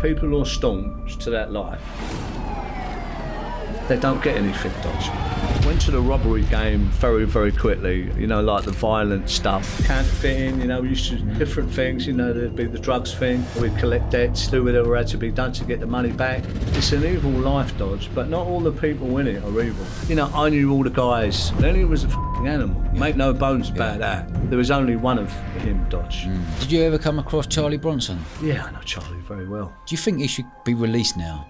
people who are staunch to that life, they don't get anything, Dodge. Went to the robbery game very, very quickly, you know, like the violent stuff. Counterfeiting, you know, we used to do different things, you know, there'd be the drugs thing, we'd collect debts, do whatever had to be done to get the money back. It's an evil life, Dodge, but not all the people in it are evil. You know, I knew all the guys. Lenny was a f***ing animal, make no bones about that. There was only one of him, Dodge. Did you ever come across Charlie Bronson? Yeah, I know Charlie very well. Do you think he should be released now?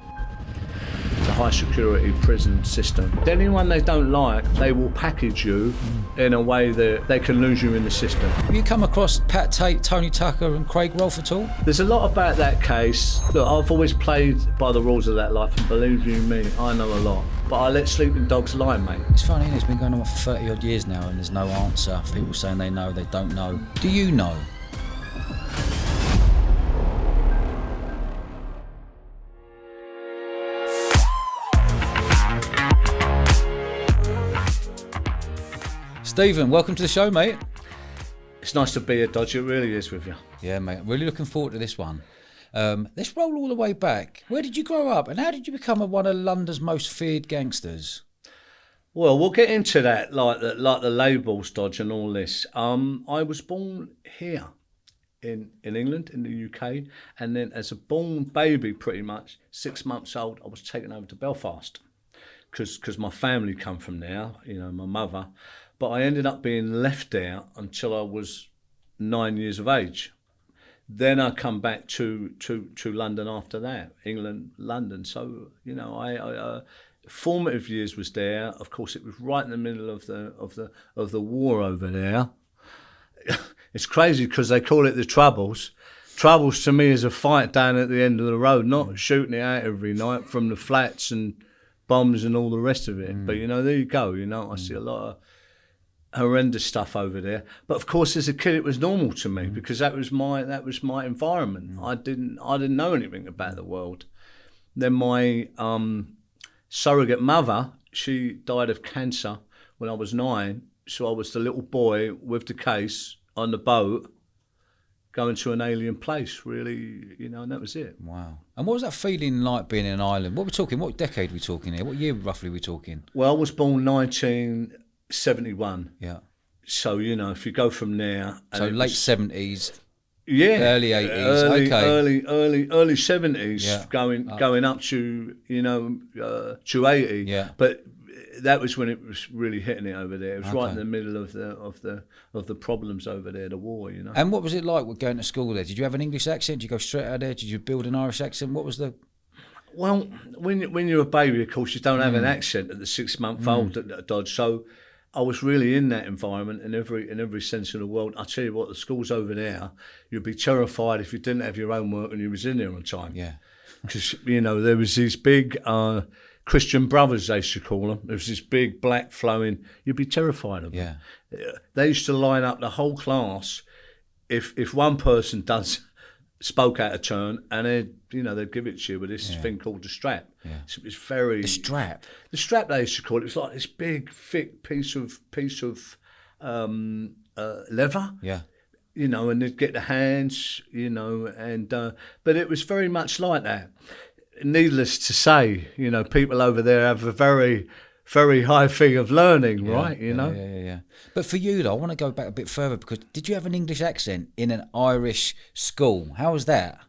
The high security prison system. Anyone they don't like, they will package you in a way that they can lose you in the system. Have you come across Pat Tate, Tony Tucker and Craig Rolfe at all? There's a lot about that case. Look, I've always played by the rules of that life, and believe you me, I know a lot. But I let sleeping dogs lie, mate. It's funny, it's been going on for 30 odd years now and there's no answer. People saying they know, they don't know. Do you know? Stephen, welcome to the show, mate. It's nice to be here, Dodge. It really is with you. Yeah, mate. Really looking forward to this one. Let's roll all the way back. Where did you grow up and how did you become one of London's most feared gangsters? Well, we'll get into that, like the labels, Dodge, and all this. I was born here in England, in the UK, and then as a born baby, pretty much, 6 months old, I was taken over to Belfast because my family come from there, you know, my mother. But I ended up being left there until I was 9 years of age. Then I come back to London after that, England, London. So, you know, I formative years was there. Of course, it was right in the middle of the war over there. It's crazy because they call it the Troubles. Troubles to me is a fight down at the end of the road, not shooting it out every night from the flats and bombs and all the rest of it. But, you know, there you go. You know, I see a lot of horrendous stuff over there, but of course as a kid it was normal to me because that was my environment. I didn't know anything about the world. Then my surrogate mother, she died of cancer when I was 9, so I was the little boy with the case on the boat going to an alien place, really, you know, and that was it. Wow. And what was that feeling like being in an island? What decade are we talking here? What year roughly are we talking? Well, I was born 1971. Yeah. So, you know, if you go from there... So late 70s, yeah, early 80s, early 70s, yeah. going up to, you know, to 80. Yeah. But that was when it was really hitting it over there. It was right in the middle of the problems over there, the war, you know. And what was it like with going to school there? Did you have an English accent? Did you go straight out of there? Did you build an Irish accent? What was the... Well, when you're a baby, of course, you don't have an accent at the 6-month-old at Dodge. So I was really in that environment in every sense of the word. I tell you what, the schools over there, you'd be terrified if you didn't have your homework and you was in there on time. Yeah. Because, you know, there was these big Christian brothers, they used to call them. There was this big black flowing, you'd be terrified of them. Yeah. They used to line up the whole class if one person spoke out of turn, and they'd give it to you with this thing called the strap. Yeah. So it was very... The strap? The strap, they used to call it. It was like this big, thick piece of leather. Yeah. You know, and they'd get the hands, you know, and... but it was very much like that. Needless to say, you know, people over there have a very, very high thing of learning, right, you know? Yeah. But for you, though, I want to go back a bit further because did you have an English accent in an Irish school? How was that?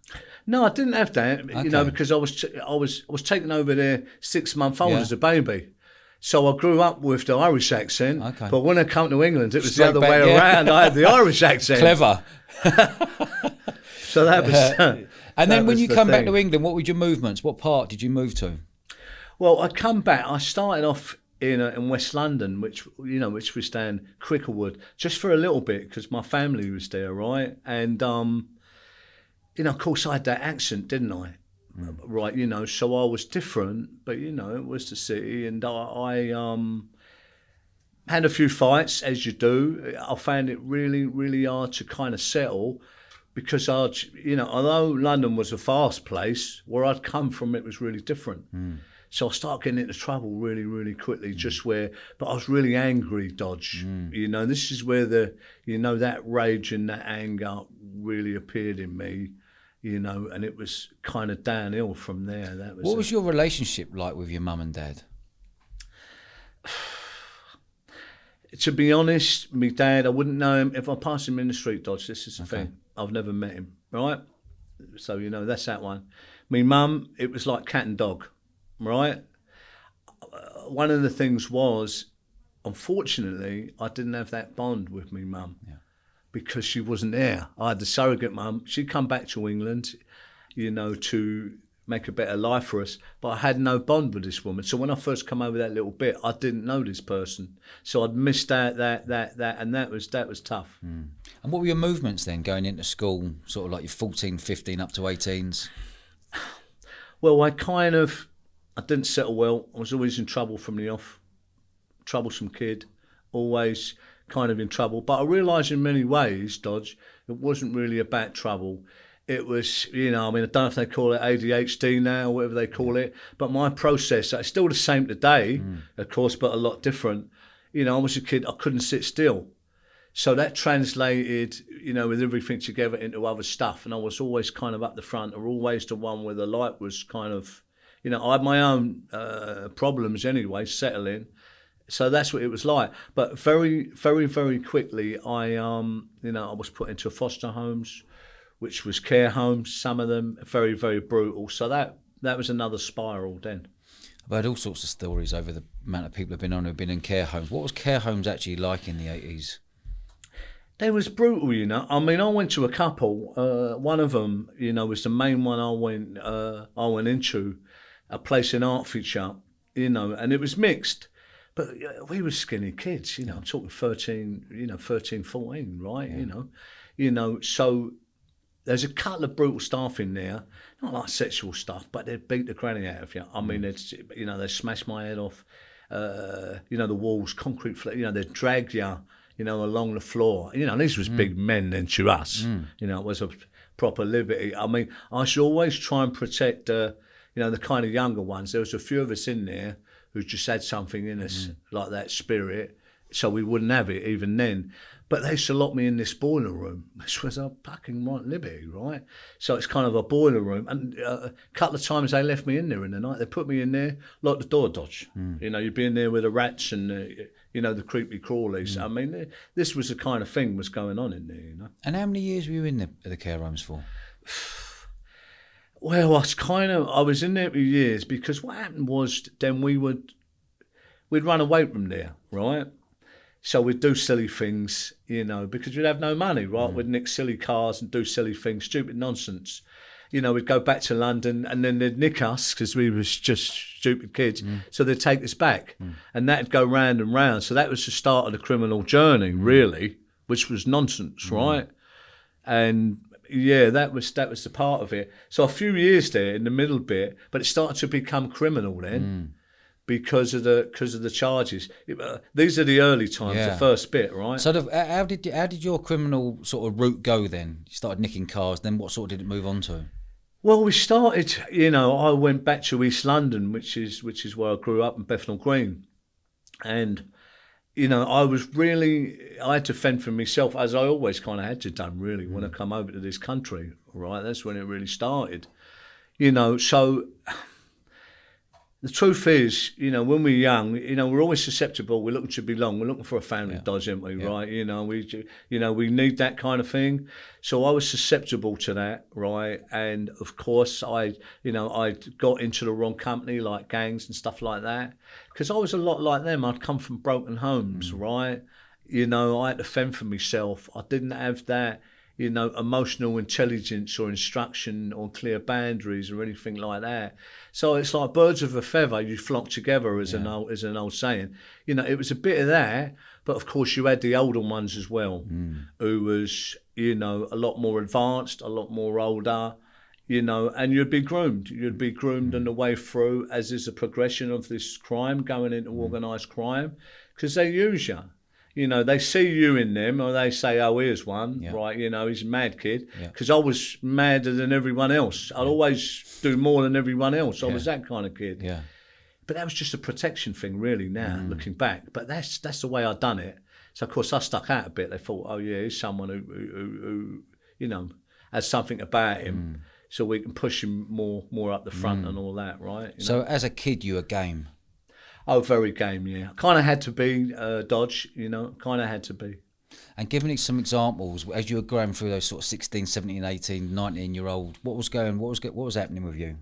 No, I didn't have that, you know, because I was taken over there 6-month-old as a baby. So I grew up with the Irish accent, but when I come to England, it was Straight the other back, way around. I had the Irish accent. Clever. So that was... And then when you come back to England, what were your movements? What part did you move to? Well, I come back. I started off in West London, which was down Cricklewood, just for a little bit because my family was there, right? And you know, of course, I had that accent, didn't I? Right, you know, so I was different, but you know, it was the city, and I had a few fights, as you do. I found it really, really hard to kind of settle. Because although London was a fast place, where I'd come from, it was really different. So I started getting into trouble really, really quickly. But I was really angry, Dodge. You know, this is where that rage and that anger really appeared in me, and it was kind of downhill from there. What was your relationship like with your mum and dad? To be honest, my dad, I wouldn't know him. If I passed him in the street, Dodge, this is the thing. I've never met him, right? So, that's that one. My mum, it was like cat and dog, right? One of the things was, unfortunately, I didn't have that bond with my mum because she wasn't there. I had the surrogate mum. She'd come back to England, to make a better life for us, but I had no bond with this woman. So when I first come over that little bit, I didn't know this person. So I'd missed that, and that was tough. And what were your movements then, going into school, sort of like your 14, 15, up to 18s? Well, I didn't settle well. I was always in trouble from the off. Troublesome kid, always kind of in trouble. But I realised in many ways, Dodge, it wasn't really about trouble. It was, I don't know if they call it ADHD now or whatever they call it, but my process, it's still the same today, of course, but a lot different. I was a kid, I couldn't sit still. So that translated, with everything together into other stuff. And I was always kind of up the front, or always the one where the light was kind of, I had my own problems anyway, settling. So that's what it was like. But very, very, very quickly, I was put into foster homes, which was care homes, some of them very, very brutal. So that was another spiral then. I've heard all sorts of stories over the amount of people who've been in care homes. What was care homes actually like in the 80s? They was brutal, I went to a couple. One of them, was the main one I went into, a place in Hertfordshire, and it was mixed. But we were skinny kids, I'm talking 13, 14, right? So there's a couple of brutal stuff in there, not like sexual stuff, but they'd beat the granny out of you. They'd smash my head off, the walls, concrete, they'd drag you, along the floor. These was big men then to us. It was a proper liberty. I should always try and protect, the kind of younger ones. There was a few of us in there who just had something in us, like that spirit, so we wouldn't have it even then. But they used to lock me in this boiler room, which was a fucking right liberty, right? So it's kind of a boiler room. And a couple of times they left me in there in the night. They put me in there, locked the door, Dodge. You'd be in there with the rats and, the creepy crawlies. This was the kind of thing was going on in there, And how many years were you in the care homes for? Well, I was in there for years because what happened was then we'd run away from there, right? So we'd do silly things, because we'd have no money, right? We'd nick silly cars and do silly things, stupid nonsense. We'd go back to London and then they'd nick us because we was just stupid kids. So they'd take us back and that'd go round and round. So that was the start of the criminal journey, really, which was nonsense, right? And yeah, that was the part of it. So a few years there in the middle bit, but it started to become criminal then. Because of the charges. These are the early times, the first bit, right? So how did your criminal sort of route go then? You started nicking cars, then what sort of did it move on to? Well, we started, I went back to East London, which is where I grew up, in Bethnal Green. And, I had to fend for myself, as I always kind of had to done, really, when I come over to this country, right? That's when it really started. So the truth is, when we're young, we're always susceptible. We're looking to belong. We're looking for a family, Dodge, aren't we? Yeah. Right? We need that kind of thing. So I was susceptible to that, right? And of course, I got into the wrong company, like gangs and stuff like that, because I was a lot like them. I'd come from broken homes, right? I had to fend for myself. I didn't have that, emotional intelligence or instruction or clear boundaries or anything like that. So it's like birds of a feather, you flock together, as an old saying. It was a bit of that, but of course you had the older ones as well, who was, a lot more advanced, a lot more older, and you'd be groomed. You'd be groomed on the way through as is a progression of this crime, going into organised crime, because they use you. They see you in them, or they say, oh, here's one, right? He's a mad kid. Because I was madder than everyone else. I'd always do more than everyone else. I was that kind of kid. Yeah. But that was just a protection thing, really, now, looking back. But that's the way I'd done it. So, of course, I stuck out a bit. They thought, oh, yeah, he's someone who has something about him. so we can push him more up the front and all that, right? You know? So as a kid, you were game. Oh, very game, yeah. Kind of had to be Dodge, you know, kind of had to be. And giving me some examples, as you were growing through those sort of 16, 17, 18, 19-year-old, what was happening with you?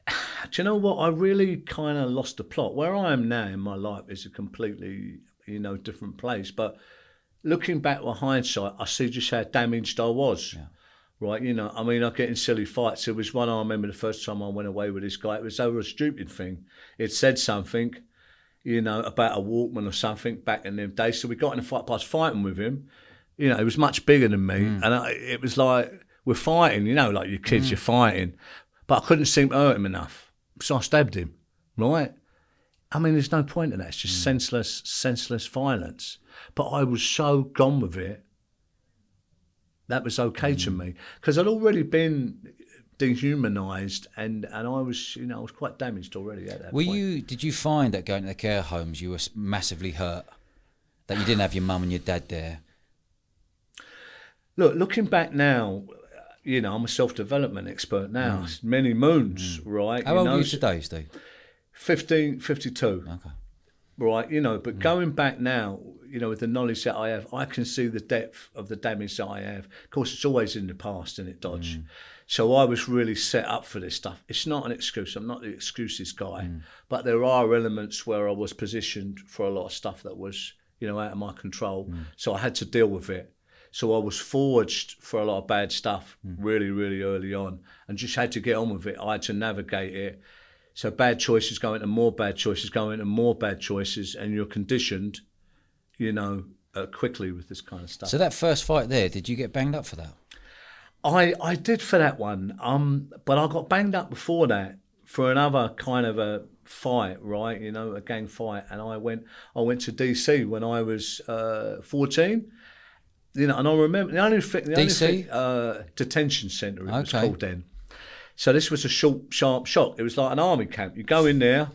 Do you know what? I really kind of lost the plot. Where I am now in my life is a completely, you know, different place. But looking back with hindsight, I see just how damaged I was. Yeah. Right, you know, I mean, I get in silly fights. There was one I remember the first time I went away with this guy. It was over a stupid thing. It said something, you know, about a Walkman or something back in them days. So we got in a fight. I was fighting with him. You know, he was much bigger than me. And it was like, we're fighting, you know, like your kids, you're fighting. But I couldn't seem to hurt him enough. So I stabbed him, right? I mean, there's no point in that. It's just senseless violence. But I was so gone with it. That was okay to me because I'd already been dehumanised and I was, you know, I was quite damaged already at that point. Did you find that going to the care homes you were massively hurt? That you didn't have your mum and your dad there? Look, looking back now, you know, I'm a self-development expert now. It's many moons, right? How old are you today, Steve? 52. Okay. Right, you know, but going back now, you know, with the knowledge that I have, I can see the depth of the damage that I have. Of course, it's always in the past, isn't it, Dodge? So I was really set up for this stuff. It's not an excuse. I'm not the excuses guy. But there are elements where I was positioned for a lot of stuff that was, you know, out of my control. So I had to deal with it. So I was forged for a lot of bad stuff really, really early on and just had to get on with it. I had to navigate it. So bad choices go into more bad choices, go into more bad choices, and you're conditioned, you know, quickly with this kind of stuff. So that first fight there, did you get banged up for that? I did for that one, but I got banged up before that for another kind of a fight, right? You know, a gang fight, and I went to DC when I was 14. You know, and I remember the only thing, detention centre it was called then. So this was a short, sharp shock. It was like an army camp. You go in there,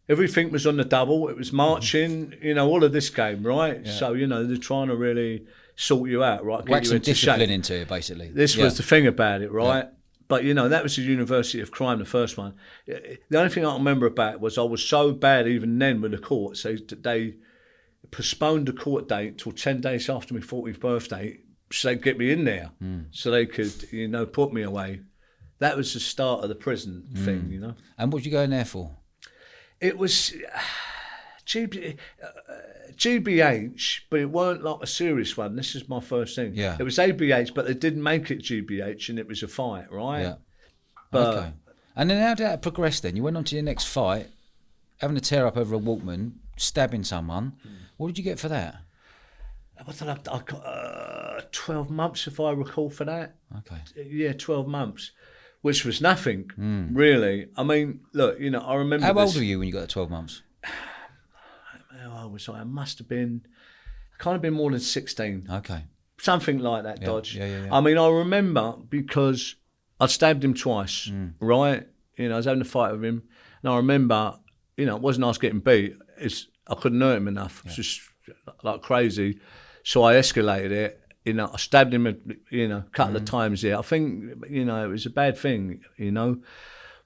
everything was on the double. It was marching, you know, all of this game, right? Yeah. So, you know, they're trying to really sort you out, right? Whack some discipline into it, basically. This was the thing about it, right? Yeah. But, you know, that was the University of Crime, the first one. The only thing I remember about it was I was so bad even then with the court. So they postponed the court date till 10 days after my 40th birthday so they'd get me in there so they could, you know, put me away. That was the start of the prison thing, you know. And what did you go in there for? It was GBH, but it weren't like a serious one. This is my first thing. Yeah. It was ABH, but they didn't make it GBH, and it was a fight, right? Yeah. But, okay. And then how did that progress then? You went on to your next fight, having a tear up over a Walkman, stabbing someone. What did you get for that? I got 12 months, if I recall, for that. Okay. Yeah, 12 months. Which was nothing, really. I mean, look, you know, I remember. How old were you when you got the 12 months? How old was I? I must have been, can't have been more than 16. Okay. Something like that, Dodge. Yeah. I mean, I remember because I stabbed him twice, right? You know, I was having a fight with him. And I remember, you know, it wasn't us getting beat. I couldn't hurt him enough. It's just like crazy. So I escalated it. You know, I stabbed him, you know, a couple of times there. I think, you know, it was a bad thing, you know.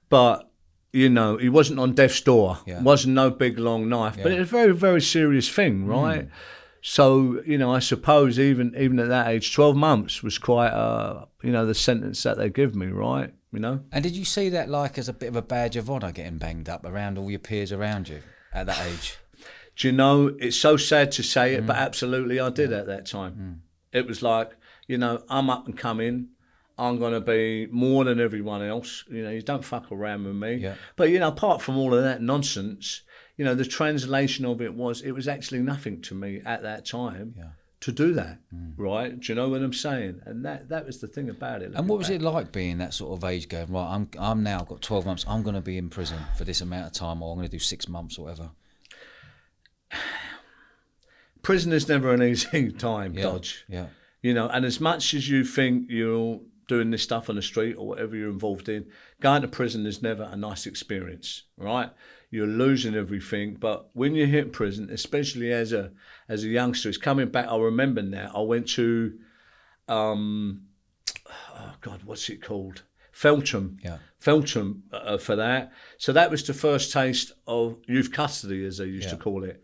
But, you know, he wasn't on death's door. Yeah. It wasn't no big, long knife. Yeah. But it was a very, very serious thing, right? So, you know, I suppose even at that age, 12 months was quite, you know, the sentence that they give me, right? You know. And did you see that like as a bit of a badge of honour getting banged up around all your peers around you at that age? Do you know, it's so sad to say it, but absolutely I did at that time. It was like, you know, I'm up and coming. I'm going to be more than everyone else. You know, you don't fuck around with me. Yeah. But, you know, apart from all of that nonsense, you know, the translation of it was actually nothing to me at that time to do that, right? Do you know what I'm saying? And that was the thing about it. And what was it like being that sort of age going, right, I'm now got 12 months, I'm going to be in prison for this amount of time, or I'm going to do 6 months or whatever? Prison is never an easy time, Dodge. Yeah. You know, and as much as you think you're doing this stuff on the street or whatever you're involved in, going to prison is never a nice experience, right? You're losing everything. But when you hit prison, especially as a youngster, it's coming back. I remember now. I went to, oh God, what's it called? Feltham. Yeah. Feltham for that. So that was the first taste of youth custody, as they used to call it.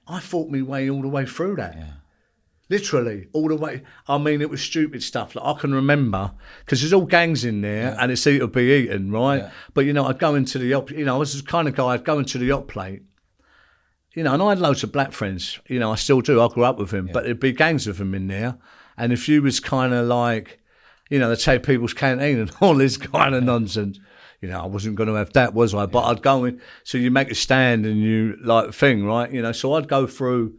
I fought my way all the way through that. Yeah. Literally, all the way. I mean, it was stupid stuff. Like I can remember, because there's all gangs in there, and it's eat or be eaten, right? Yeah. But, I'd go into the, I was the kind of guy, I'd go into the yacht plate, and I had loads of black friends. I still do. I grew up with them, but there'd be gangs of them in there. And if you was kind of like, they'd take people's canteen and all this kind of nonsense. I wasn't going to have that, was I? But I'd go in. So you make a stand and you like thing, right? So I'd go through.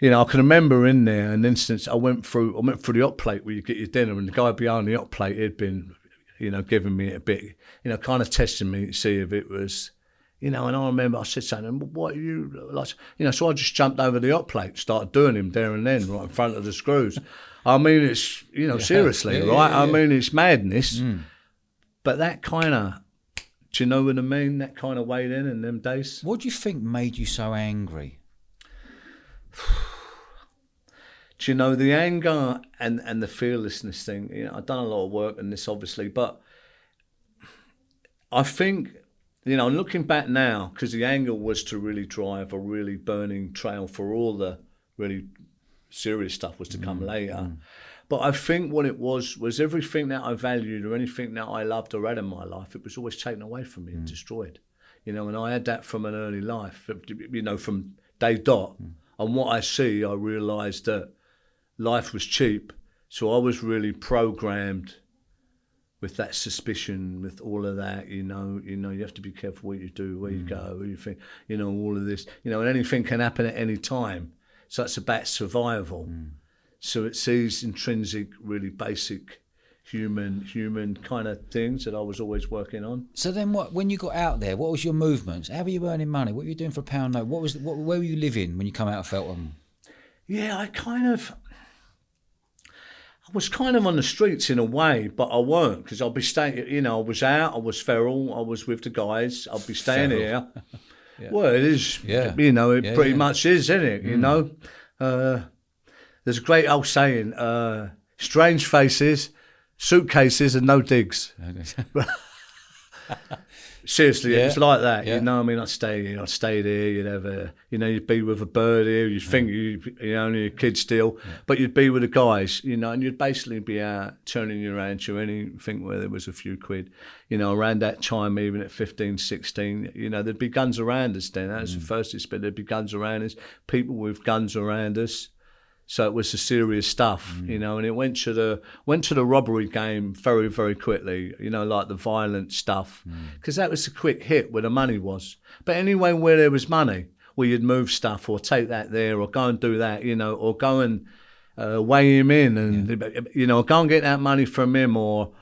I can remember in there an instance. I went through the yacht plate where you get your dinner, and the guy behind the yacht plate had been, giving me a bit, kind of testing me to see if it was. And I remember I said something, what are you like? So I just jumped over the yacht plate, started doing him there and then, right in front of the screws. I mean, it's, seriously, right? I mean, it's madness. But that kind of, do you know what I mean? That kind of weighed in them days. What do you think made you so angry? Do you know, the anger and the fearlessness thing? I've done a lot of work on this, obviously, but I think, looking back now, because the anger was to really drive a really burning trail for all the really serious stuff was to come later. But I think what it was everything that I valued or anything that I loved or had in my life, it was always taken away from me and destroyed. And I had that from an early life, from day dot. And what I see, I realised that life was cheap. So I was really programmed with that suspicion, with all of that, you have to be careful what you do, where you go, who you think, all of this, and anything can happen at any time. So it's about survival. So it's these intrinsic, really basic human kind of things that I was always working on. So then when you got out there, what was your movements? How were you earning money? What were you doing for a pound note? Where were you living when you come out of Feltham? Yeah, I was kind of on the streets in a way, but I weren't, because I'd be staying, I was out, I was feral, I was with the guys, I'd be staying here. Well, it is, it pretty much is, isn't it, There's a great old saying, strange faces, suitcases and no digs. Seriously, it's like that. I'd stay here, I'd stay there, you'd have you'd be with a bird here, you'd think you're only a kid still, but you'd be with the guys, and you'd basically be out turning you around to anything where there was a few quid. Around that time, even at 15, 16, there'd be guns around us then. That was the first experience, there'd be guns around us, people with guns around us. So it was the serious stuff, and it went to the robbery game very, very quickly, like the violent stuff, because that was the quick hit where the money was. But anyway, where there was money, where you'd move stuff or take that there or go and do that, or go and weigh him in and, or go and get that money from him or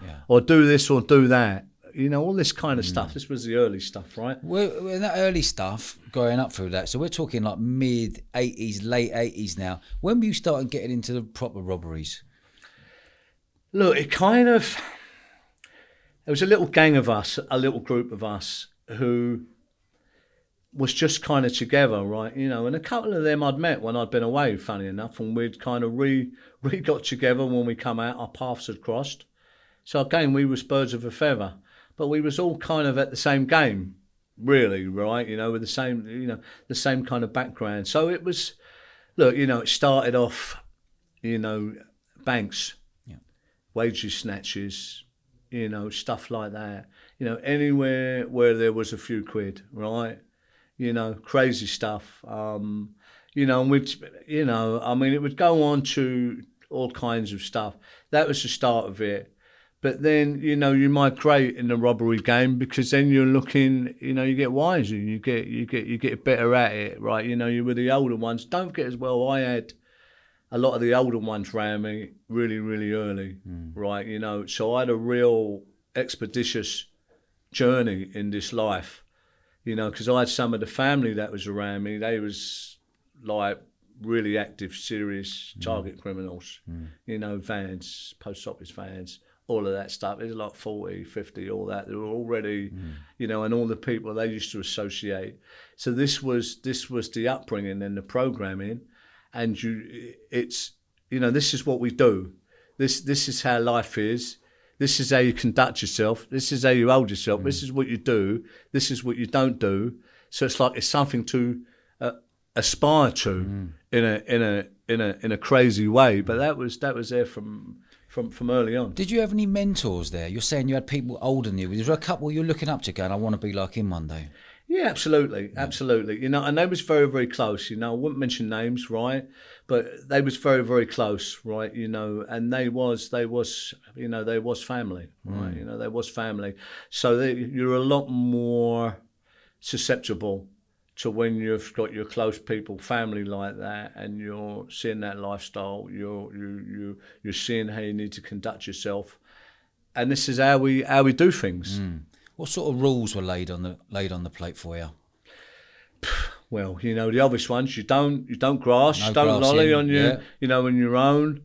do this or do that. All this kind of stuff. This was the early stuff, right? Well, in that early stuff, going up through that, so we're talking like mid-80s, late 80s now. When were you starting getting into the proper robberies? Look, there was a little gang of us, a little group of us who was just kind of together, right? And a couple of them I'd met when I'd been away, funny enough, and we'd kind of got together when we come out, our paths had crossed. So again, we was birds of a feather. But we was all kind of at the same game, really, right? With the same kind of background. So it was, look, it started off, banks, wages snatches, stuff like that. Anywhere where there was a few quid, right? Crazy stuff. And we'd, it would go on to all kinds of stuff. That was the start of it. But then, you migrate in the robbery game, because then you're looking, you get wiser, you get better at it, right? You were the older ones. Don't get as well. I had a lot of the older ones around me really, really early, right? So I had a real expeditious journey in this life, because I had some of the family that was around me. They was like really active, serious target criminals, vans, post office vans. All of that stuff. There's like 40, 50, all that. They were already, and all the people they used to associate. So this was the upbringing and the programming, and this is what we do. This is how life is. This is how you conduct yourself. This is how you hold yourself. This is what you do. This is what you don't do. So it's like it's something to aspire to in a crazy way. But that was there from early on. Did you have any mentors there? You're saying you had people older than you. Was there a couple you're looking up to going, I want to be like him one day? Yeah, absolutely. You know, and they was very, very close. You know, I wouldn't mention names, right? But they was very, very close, right? You know, and they was, you know, they was family, right? You know, they was family. So you're a lot more susceptible to when you've got your close people, family like that, and you're seeing that lifestyle. You're seeing how you need to conduct yourself, and this is how we do things. What sort of rules were laid on the plate for you? Well, you know, the obvious ones: you don't grass, No you don't lolly grassing, on your, yeah. you know, on your own.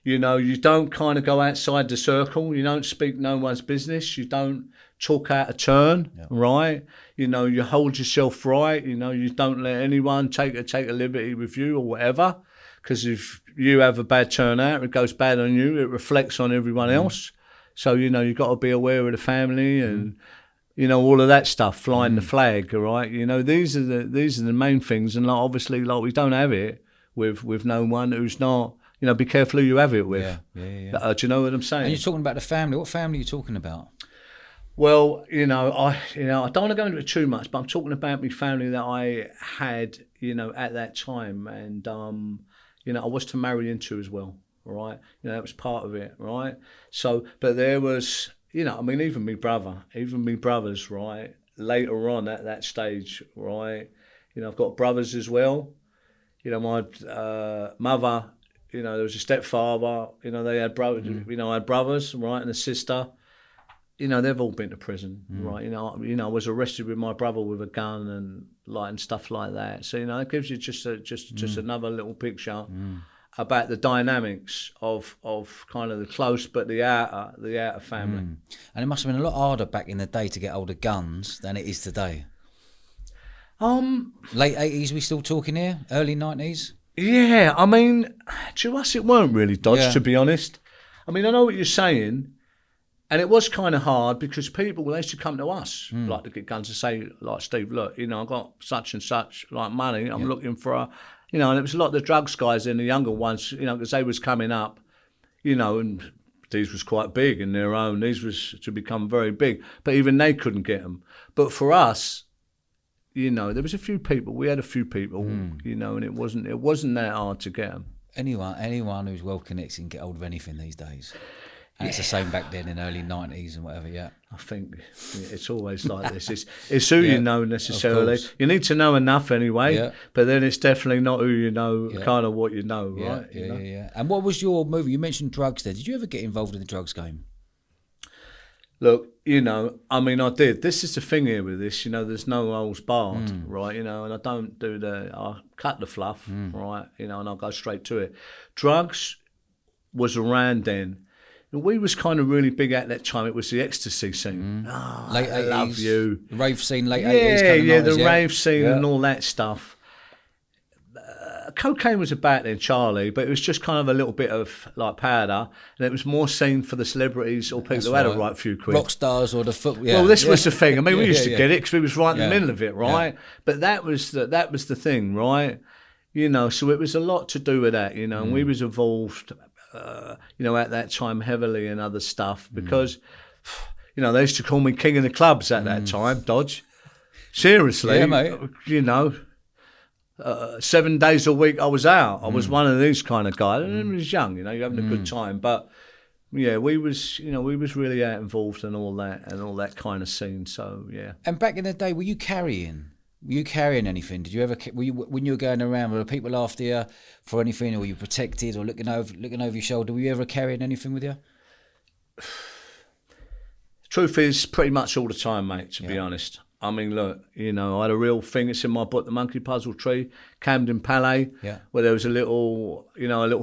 You know, you don't kind of go outside the circle. You don't speak no one's business. You don't talk out of turn, right? You know, you hold yourself right. You know, you don't let anyone take a liberty with you or whatever. Because if you have a bad turnout, it goes bad on you. It reflects on everyone else. So, you know, you've got to be aware of the family and, you know, all of that stuff, flying the flag, all right? You know, these are the main things. And like, obviously, like, we don't have it with no one who's not, you know, be careful who you have it with. Do you know what I'm saying? And you're talking about the family. What family are you talking about? Well, I don't want to go into it too much, but I'm talking about my family that I had, you know, at that time. And, you know, I was to marry into as well. Right, you know, that was part of it, right? So, but there was, you know, I mean, even me brothers, right? Later on at that stage, right? You know, I've got brothers as well. You know, my mother, you know, there was a stepfather. You know, they had brothers. You know, I had brothers, right, and a sister. You know, they've all been to prison, right? You know, I was arrested with my brother with a gun and stuff like that. So, you know, it gives you just another little picture. About the dynamics of kind of the close but the outer family. And it must have been a lot harder back in the day to get hold of guns than it is today. Late 80s, we still talking here? Early 90s? Yeah, I mean, to us it weren't really dodged, to be honest. I mean, I know what you're saying, and it was kind of hard because people, they used to come to us, like to get guns and say, like, Steve, look, you know, I've got such and such, like, money, I'm looking for a... You know, and it was a lot of the drugs guys and the younger ones, you know, because they was coming up, you know, and these was quite big in their own. These was to become very big, but even they couldn't get them. But for us, you know, there was a few people. We had a few people, you know, and it wasn't that hard to get them. Anyone who's well connected can get hold of anything these days. And it's the same back then in early 90s and whatever, I think it's always like this. It's who you know necessarily. You need to know enough anyway, but then it's definitely not who you know, kind of what you know, right? Yeah. And what was your movie? You mentioned drugs there. Did you ever get involved in the drugs game? Look, you know, I mean, I did. This is the thing here with this, you know, there's no holds barred, right? You know, and I don't do I cut the fluff, right? You know, and I'll go straight to it. Drugs was around then. We was kind of really big at that time. It was the ecstasy scene. Late 80s. I love you. The rave scene, late 80s. Yeah, the rave scene and all that stuff. Cocaine was about then, Charlie, but it was just kind of a little bit of like powder, and it was more seen for the celebrities or people who had a right few quid. Rock stars or the foot. Well, this was the thing. I mean, we used to get it because we was right in the middle of it, right? But that was the thing, right? You know, so it was a lot to do with that, you know, and we was involved. You know, at that time heavily in other stuff because, you know, they used to call me king of the clubs at that time, Dodge. Seriously, mate. You know, 7 days a week I was out. I was one of these kind of guys. And I was young, you know, you're having a good time. But, yeah, we was really out involved in all that kind of scene. So, yeah. And back in the day, were you carrying anything? Did you ever, when you were going around, were people after you for anything, or were you protected or looking over your shoulder? Were you ever carrying anything with you? Truth is, pretty much all the time, mate, to be honest. I mean, look, you know, I had a real thing. It's in my book, The Monkey Puzzle Tree, Camden Palais, where there was a little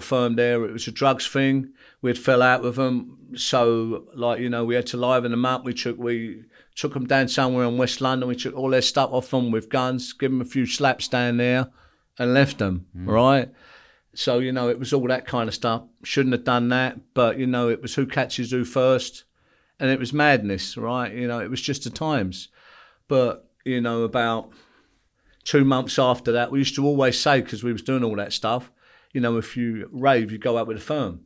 firm there. It was a drugs thing. We'd fell out with them. So, like, you know, we had to liven them up. We took them down somewhere in West London. We took all their stuff off them with guns, give them a few slaps down there and left them, right? So, you know, it was all that kind of stuff. Shouldn't have done that, but, you know, it was who catches who first. and it was madness, right? You know, it was just the times. But, you know, about 2 months after that, we used to always say, because we was doing all that stuff, you know, if you rave, you go out with a firm.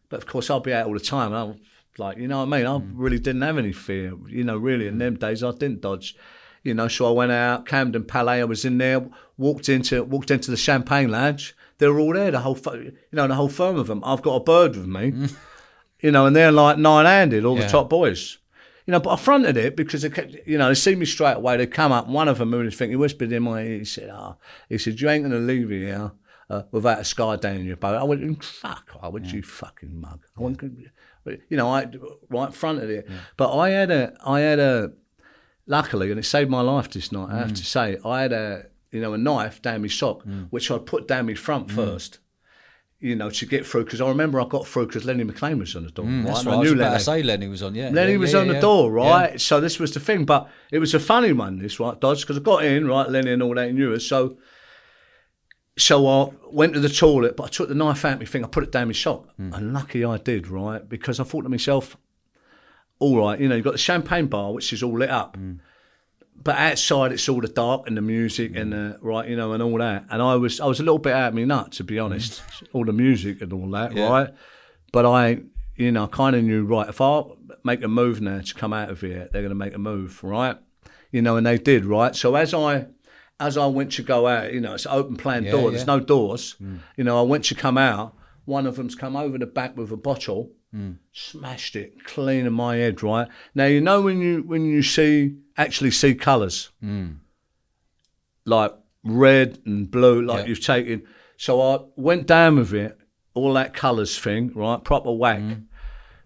But of course, I'll be out all the time. And I'm like, you know what I mean? I really didn't have any fear. You know, really, in them days, I didn't dodge. You know, so I went out, Camden Palais, I was in there, walked into the Champagne Lounge. They were all there, the whole firm of them. I've got a bird with me, you know, and they're like 9-handed, all the top boys. You know, but I fronted it because they kept, you know, they see me straight away. They come up, one of them, who he whispered in my ear, he said, you ain't going to leave here without a scar down in your boat. I went, fuck, why would you fucking mug? I went, you know, I right fronted it. Yeah. But I had a, luckily, and it saved my life this night, I have to say, I had a knife down my sock, which I put down my front first, you know, to get through. Because I remember I got through because Lenny McLean was on the door. Right? That's right. I was about to say Lenny was on, Lenny was on the door, right? Yeah. So this was the thing. But it was a funny one, this, right, Dodge, because I got in, right, Lenny and all that, and knew us. So I went to the toilet, but I took the knife out of my thing, I put it down my sock. And lucky I did, right? Because I thought to myself, all right, you know, you've got the champagne bar, which is all lit up. But outside it's all the dark and the music and the, right, you know, and all that. And I was a little bit out of me nut, to be honest. All the music and all that, right? But I, you know, kind of knew, right, if I make a move now to come out of here, they're going to make a move, right? You know, and they did, right? So as I went to go out, you know, it's an open plan door. There's no doors. You know, I went to come out. One of them's come over the back with a bottle, smashed it clean in my head, right? Now, you know when you actually see colours, like red and blue, like you've taken. So I went down with it, all that colours thing, right? Proper whack.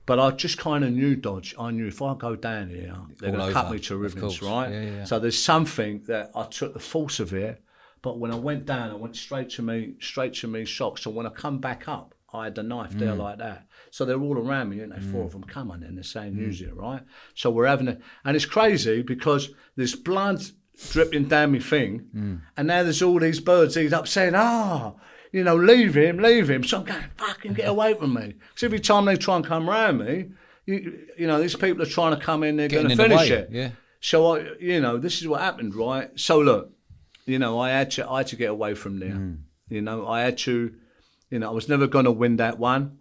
But I just kind of knew, Dodge. I knew if I go down here, they're going to cut me to ribbons, right? Yeah. So there's something that I took the force of it. But when I went down, I went straight to me socks. So when I come back up, I had the knife there like that. So they're all around me, and they 4 of them come on, and they're saying, use it, right? So we're having it. And it's crazy because there's blood dripping down my thing. And now there's all these birds eat up saying, you know, leave him. So I'm going, fucking get away from me. Because every time they try and come around me, you know, these people are trying to come in, they're going to finish it. Yeah. So, you know, this is what happened, right? So, look, you know, I had to get away from there. You know, I had to, you know, I was never going to win that one.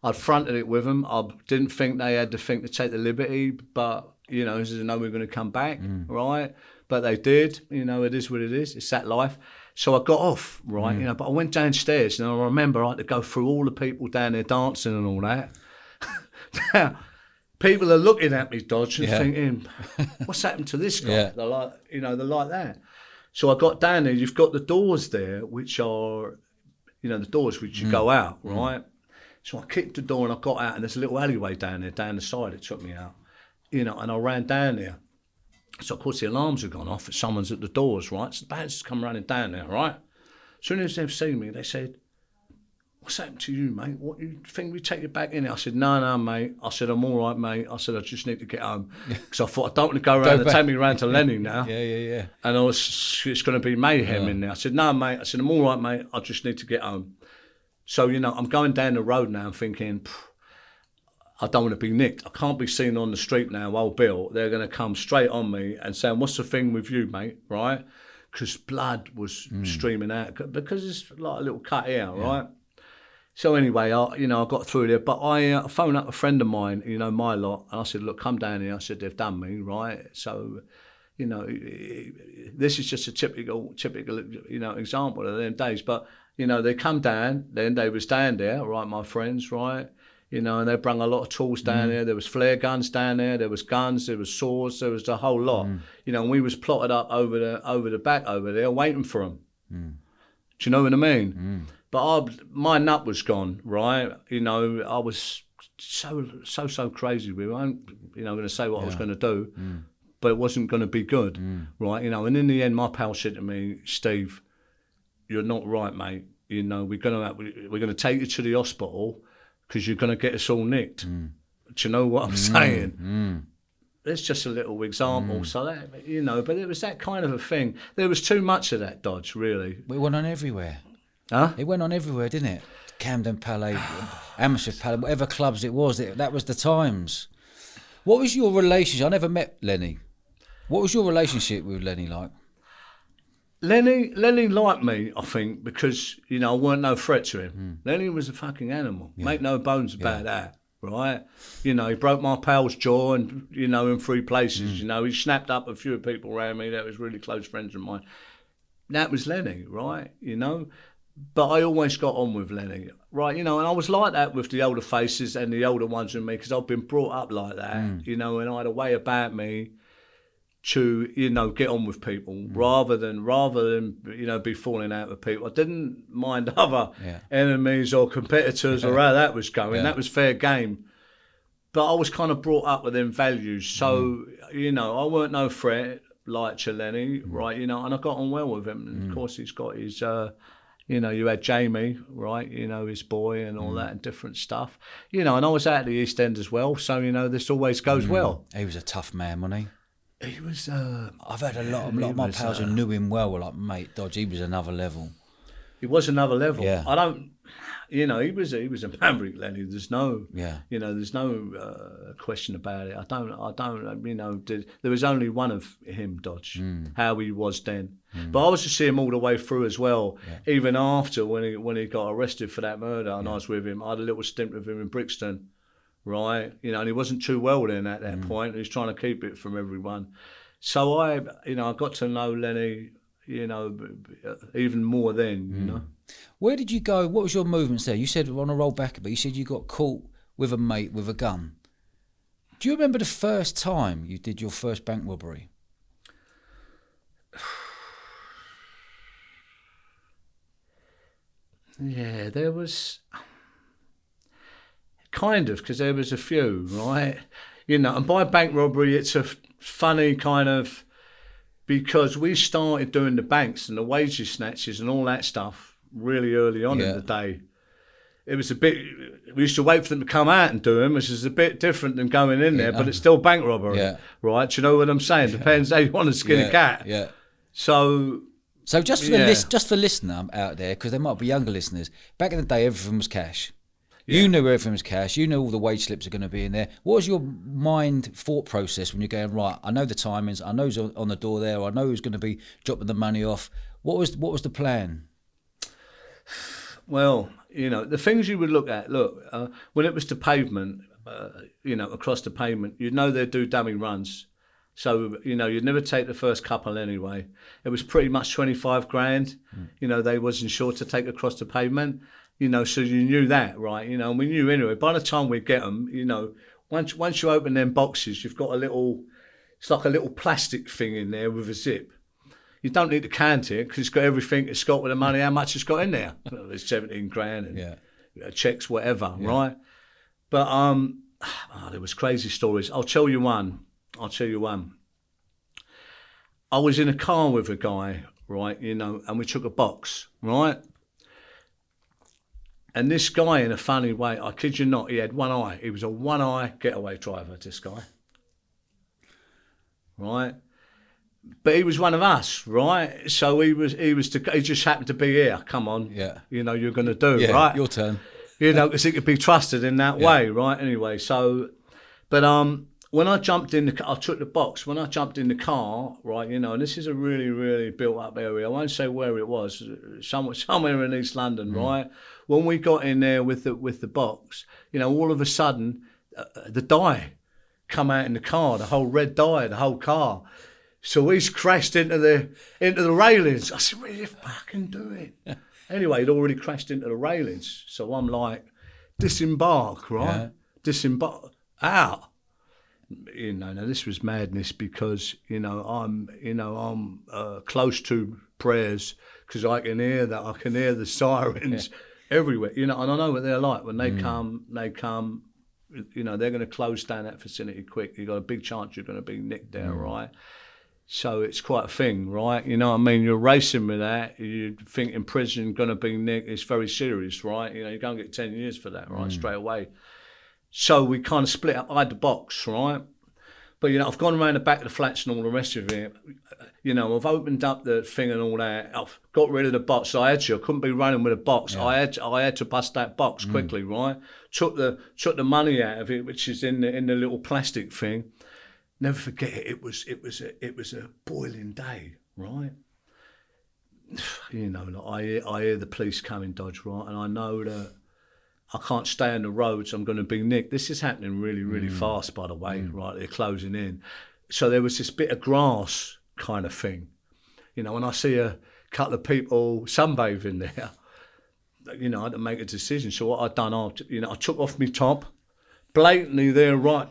I'd fronted it with them. I didn't think they had the thing to take the liberty, but, you know, they know we're going to come back, right? But they did. You know, it is what it is. It's that life. So I got off, right, you know, but I went downstairs and I remember I had to go through all the people down there dancing and all that. Now, people are looking at me, Dodge, and thinking, what's happened to this guy? They're like, you know, they're like that. So I got down there, you've got the doors there, which are, you know, the doors which you go out, right? So I kicked the door and I got out, and there's a little alleyway down there, down the side, it took me out, you know, and I ran down there. So, of course, the alarms have gone off. Someone's at the doors, right? So the bouncers come running down there, right? As soon as they've seen me, they said, what's happened to you, mate? What, you think we take you back in? I said, no, mate. I said, I'm all right, mate. I said, I just need to get home. Because I thought, I don't want to go around and take me around to Lenny now. Yeah. And it's going to be mayhem in there. I said, no, mate. I said, I'm all right, mate. I just need to get home. So, you know, I'm going down the road now and thinking, I don't want to be nicked. I can't be seen on the street now, old Bill. They're going to come straight on me and saying, what's the thing with you, mate, right? Because blood was streaming out because it's like a little cut here, right? So anyway, I got through there. But I phoned up a friend of mine, you know, my lot, and I said, look, come down here. I said, they've done me, right? So, you know, this is just a typical, you know, example of them days. But, you know, they come down, then they was down there, right, my friends, right? You know, and they brought a lot of tools down there. There was flare guns down there. There was guns. There was swords. There was the whole lot. You know, and we was plotted up over the back over there, waiting for them. Do you know what I mean? But my nut was gone, right? You know, I was so crazy with it. I ain't, you know, going to say what I was going to do, but it wasn't going to be good, right? You know, and in the end, my pal said to me, Steve, you're not right, mate. You know, we're going to take you to the hospital, because you're going to get us all nicked. Do you know what I'm saying? It's just a little example. So that, you know, but it was that kind of a thing. There was too much of that, Dodge, really. It went on everywhere. Huh? It went on everywhere, didn't it? Camden Palais, Hammersmith Palais, whatever clubs it was, that was the times. What was your relationship? I never met Lenny. What was your relationship with Lenny like? Lenny liked me, I think, because, you know, I weren't no threat to him. Lenny was a fucking animal. Make no bones about that, right? You know, he broke my pal's jaw and, you know, in 3 places, you know. He snapped up a few people around me that was really close friends of mine. That was Lenny, right? You know? But I always got on with Lenny, right? You know, and I was like that with the older faces and the older ones than me because I've been brought up like that, you know, and I had a way about me to, you know, get on with people rather than you know, be falling out with people. I didn't mind other enemies or competitors or how that was going. That was fair game. But I was kind of brought up with them values. So, you know, I weren't no threat like to Lenny, right? You know, and I got on well with him. And of course, he's got his, you know, you had Jamie, right? You know, his boy and all that and different stuff. You know, and I was out at the East End as well. So, you know, this always goes well. He was a tough man, wasn't he? He was. I've had a lot of my pals who knew him well were like, mate, Dodge, he was another level. He was another level. Yeah. I don't, you know, he was a maverick, Lenny. There's no, you know, there's no question about it. I don't, you know, there was only one of him, Dodge, how he was then. But I was to see him all the way through as well, even after when he got arrested for that murder and I was with him. I had a little stint with him in Brixton. Right, you know, and he wasn't too well then at that point. He was trying to keep it from everyone. So I got to know Lenny, you know, even more then, you know. Where did you go? What was your movements there? You said on a roll back, but you said you got caught with a mate with a gun. Do you remember the first time you did your first bank robbery? Yeah, there was... Kind of, because there was a few, right? You know, and by bank robbery, it's a funny kind of... Because we started doing the banks and the wages snatches and all that stuff really early on in the day. It was a bit... We used to wait for them to come out and do them, which is a bit different than going in there, but it's still bank robbery, right? Do you know what I'm saying? Depends how you want to skin a cat. Yeah. So just for the listener out there, because there might be younger listeners, back in the day, everything was cash. You knew everything was cash. You knew all the wage slips are going to be in there. What was your thought process when you're going, right, I know the timings, I know who's on the door there, I know who's going to be dropping the money off. What was the plan? Well, you know, the things you would look at, when it was to pavement, you know, across the pavement, you'd know they'd do dummy runs. So, you know, you'd never take the first couple anyway. It was pretty much 25 grand, you know, they wasn't sure to take across the pavement. You know, so you knew that, right? You know, and we knew anyway. By the time we get them, you know, once you open them boxes, you've got it's like a little plastic thing in there with a zip. You don't need to count it because it's got everything it's got with the money, how much it's got in there. There's 17 grand and checks, whatever, right? But there was crazy stories. I'll tell you one. I was in a car with a guy, right? You know, and we took a box, right? And this guy, in a funny way, I kid you not, he had one eye. He was a one-eye getaway driver, this guy. Right? But he was one of us, right? So he just happened to be here. Come on. Yeah. You know, you're going to do, right? Your turn. You know, because he could be trusted in that way, right? Anyway, so, but when I jumped in the car, I took the box. When I jumped in the car, right, you know, and this is a really, really built-up area. I won't say where it was, somewhere in East London, right? When we got in there with the box, you know, all of a sudden, the dye come out in the car, the whole red dye, the whole car. So he's crashed into the railings. I said, what are you fucking doing? Anyway, he'd already crashed into the railings. So I'm like, disembark, right? Yeah. Disembark, out. You know, now this was madness because, I'm close to prayers because I can hear the sirens everywhere, you know, and I know what they're like. When they come, you know, they're going to close down that facility quick. You've got a big chance you're going to be nicked there, right? So it's quite a thing, right? You know what I mean? You're racing with that. You think in prison going to be nicked. It's very serious, right? You know, you're going to get 10 years for that, right? Straight away. So we kind of split up. I had the box, right? But, you know, I've gone around the back of the flats and all the rest of it. You know, I've opened up the thing and all that. I've got rid of the box. So I couldn't be running with a box. Yeah. I had to bust that box quickly, right? Took the money out of it, which is in the little plastic thing. Never forget it. It was a boiling day, right? You know, like I hear the police coming, Dodge, right? And I know that I can't stay on the roads. I'm going to be nicked. This is happening really, really fast, by the way, right? They're closing in. So there was this bit of grass kind of thing. You know, when I see a couple of people sunbathing there, you know, I had to make a decision. So what I'd done, I took off my top, blatantly there, right,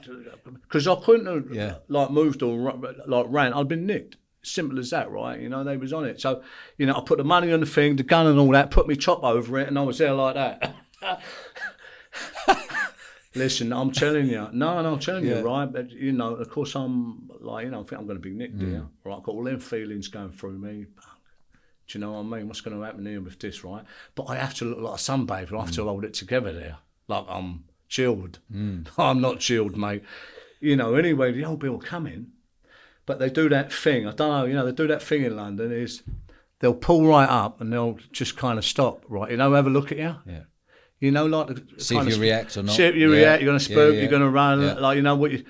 because I couldn't have like moved or like ran. I'd been nicked. Simple as that, right? You know, they was on it. So, you know, I put the money on the thing, the gun and all that, put my top over it, and I was there like that. Listen, I'm telling you. No, I'm telling you, right? But, you know, of course, I'm like, you know, I think I'm going to be nicked here. Right? I've got all them feelings going through me. Do you know what I mean? What's going to happen here with this, right? But I have to look like a sunbather. I have to hold it together there. Like I'm chilled. I'm not chilled, mate. You know, anyway, the old bill coming. But they do that thing. I don't know, you know, they do that thing in London is they'll pull right up and they'll just kind of stop, right? You know, have a look at you. Yeah. You know, like see if you react or not. See if you react. You're going to spook. Yeah. You're going to run. Like you know what you.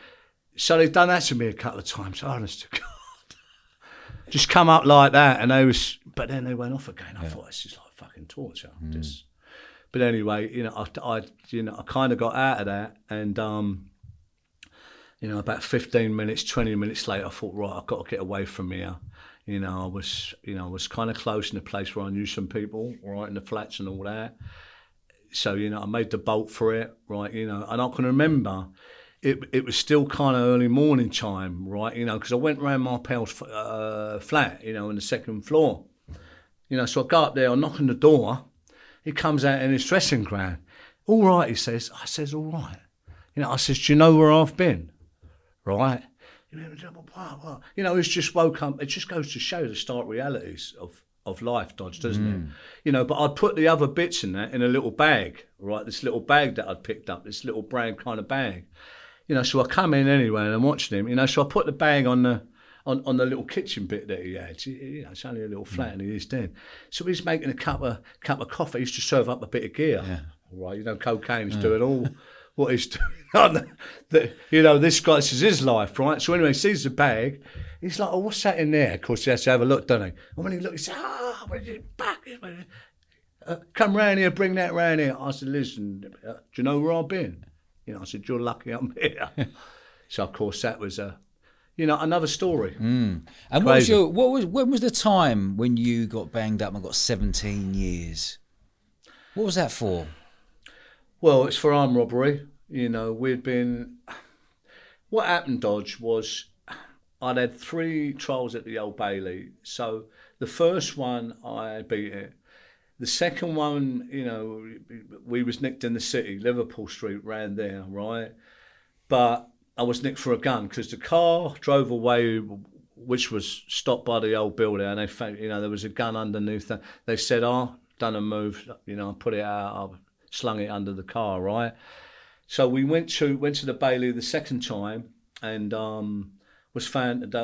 So they've done that to me a couple of times. Honest to God, just come up like that, and they was. But then they went off again. I thought this is like fucking torture. Just. But anyway, you know, I kind of got out of that, and you know, about 15 minutes, 20 minutes later, I thought, right, I've got to get away from here. You know, I was kind of close in a place where I knew some people, right, in the flats and all that. So, you know, I made the bolt for it, right, you know, and I can remember it was still kind of early morning time, right, you know, because I went round my pal's flat, you know, on the second floor. You know, so I go up there, I knock on the door, he comes out in his dressing gown. All right, he says. I says, all right. You know, I says, do you know where I've been? Right? You know, he's just woke up. It just goes to show the stark realities of life, Dodge, doesn't it? You know, but I'd put the other bits in that in a little bag, right? This little bag that I'd picked up, this little brown kind of bag. You know, so I come in anyway and I'm watching him, you know, so I put the bag on the little kitchen bit that he had. You know, it's only a little flat in the East End. So he's making a cup of coffee. He used to serve up a bit of gear. Yeah. Right, you know, cocaine's doing all what he's doing. You know, this guy, this is his life, right? So anyway, he sees the bag. He's like, oh, what's that in there? Of course, he has to have a look, doesn't he? And when he looks, he says, where's it back? Come round here, bring that round here. I said, listen, do you know where I've been? You know, I said, you're lucky I'm here. So, of course, that was another story. And when was the time when you got banged up and got 17 years? What was that for? Well, it's for armed robbery. You know, what happened, Dodge, was I'd had 3 trials at the Old Bailey. So the first one, I beat it. The second one, you know, we was nicked in the city, Liverpool Street, round there, right? But I was nicked for a gun because the car drove away, which was stopped by the old building, and they found, you know, there was a gun underneath that. They said, done a move, you know, I put it out, I slung it under the car, right? So we went to the Bailey the second time and was found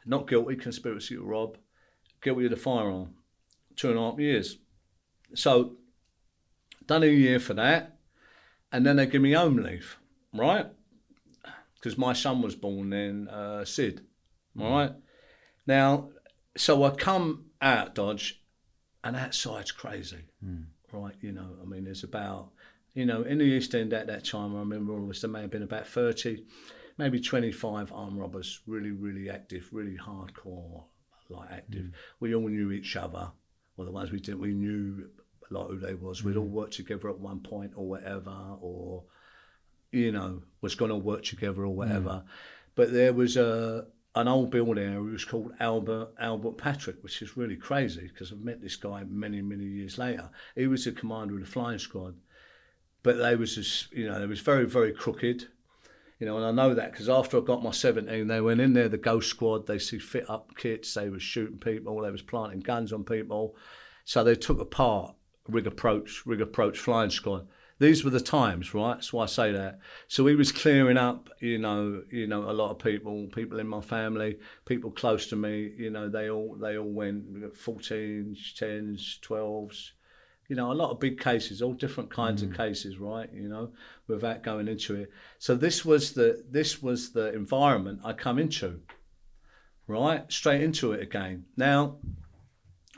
not guilty, conspiracy to rob, guilty of the firearm, 2.5 years. So done a year for that, and then they give me home leave, right? Because my son was born then, Sid, all right? Now, so I come out, Dodge, and outside's crazy, right? You know, I mean, there's about, you know, in the East End at that time, I remember there may have been about 30, maybe 25 armed robbers, really, really active, really hardcore, like active. We all knew each other. Well, the ones we didn't, we knew like who they was. We'd all worked together at one point or whatever, or, you know, was going to work together or whatever. But there was an old building who was called Albert Patrick, which is really crazy because I've met this guy many, many years later. He was the commander of the flying squad. But they was just, you know, they was very, very crooked. You know, and I know that because after I got my 17, they went in there, the ghost squad, they see fit up kits, they was shooting people, they was planting guns on people. So they took apart rig approach flying squad. these were the times, right? That's why I say that. So we was clearing up, a lot of people in my family, people close to me, they all went. We got 14s, 10s, 12s, a lot of big cases, all different kinds of cases, right? Without going into it. So this was the environment I come into, right? Straight into it again. Now,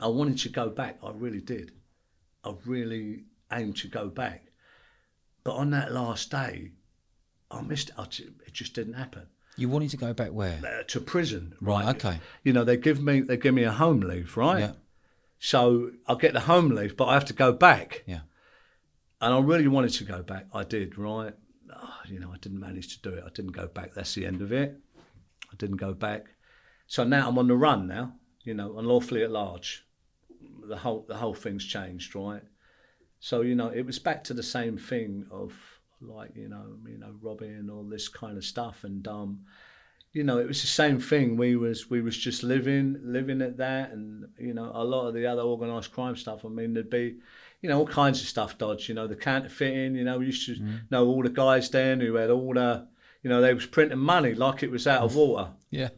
I wanted to go back. I really did. I really aimed to go back. But on that last day, I missed it. It just didn't happen. You wanted to go back where? To prison. Right, okay. They give me a home leave, right? Yeah. So I get the home leave, but I have to go back. Yeah. And I really wanted to go back. I did, right? I didn't manage to do it. I didn't go back. That's the end of it. I didn't go back. So now I'm on the run now, unlawfully at large. The whole thing's changed, right? So, it was back to the same thing of robbing and all this kind of stuff. And, it was the same thing. We was just living at that. And, a lot of the other organised crime stuff, there'd be, all kinds of stuff, Dodge, the counterfeiting, we used to know all the guys then who had all the, they was printing money like it was out of water. Yeah.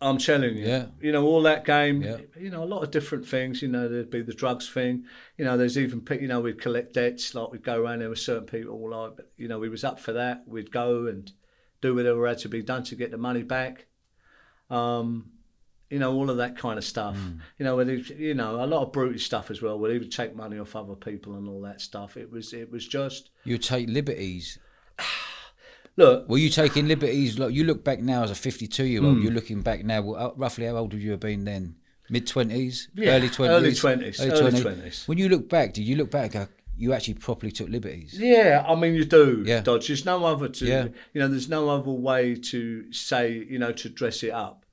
I'm telling you, yeah. All that game, yeah. A lot of different things, there'd be the drugs thing, there's even, we'd collect debts, like we'd go around, there were certain people, like, we was up for that, we'd go and do whatever had to be done to get the money back, all of that kind of stuff, a lot of brutal stuff as well, we'd even take money off other people and all that stuff, it was just... You'd take liberties. Look, were you taking liberties? Like you look back now as a 52-year-old. You're looking back now. Well, roughly, how old would you have been then? Mid-20s, early 20s, early 20s. When you look back, did you look back? You actually properly took liberties. Yeah, you do. Yeah. Dodge. There's no other Yeah. There's no other way to say, to dress it up.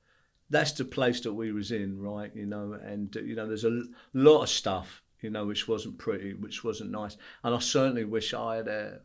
That's the place that we was in, right? And there's a lot of stuff, which wasn't pretty, which wasn't nice, and I certainly wish I had.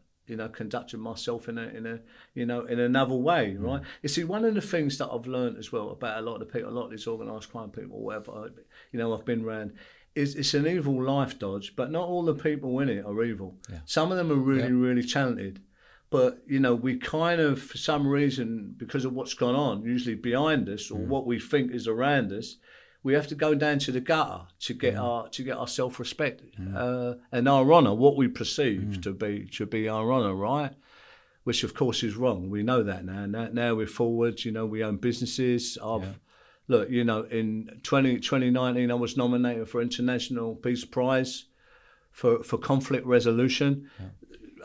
Conducted myself in another way, right? You see, one of the things that I've learned as well about a lot of the people, a lot of these organised crime people, whatever, I've been around, is it's an evil life, Dodge, but not all the people in it are evil. Yeah. Some of them are really, really talented, but, we kind of, for some reason, because of what's gone on, usually behind us, or what we think is around us, we have to go down to the gutter to get our self-respect and our honour, what we perceive to be our honour, right? Which of course is wrong. We know that now. Now we're forward. We own businesses. Look, in 2019, I was nominated for International Peace Prize for conflict resolution. Yeah.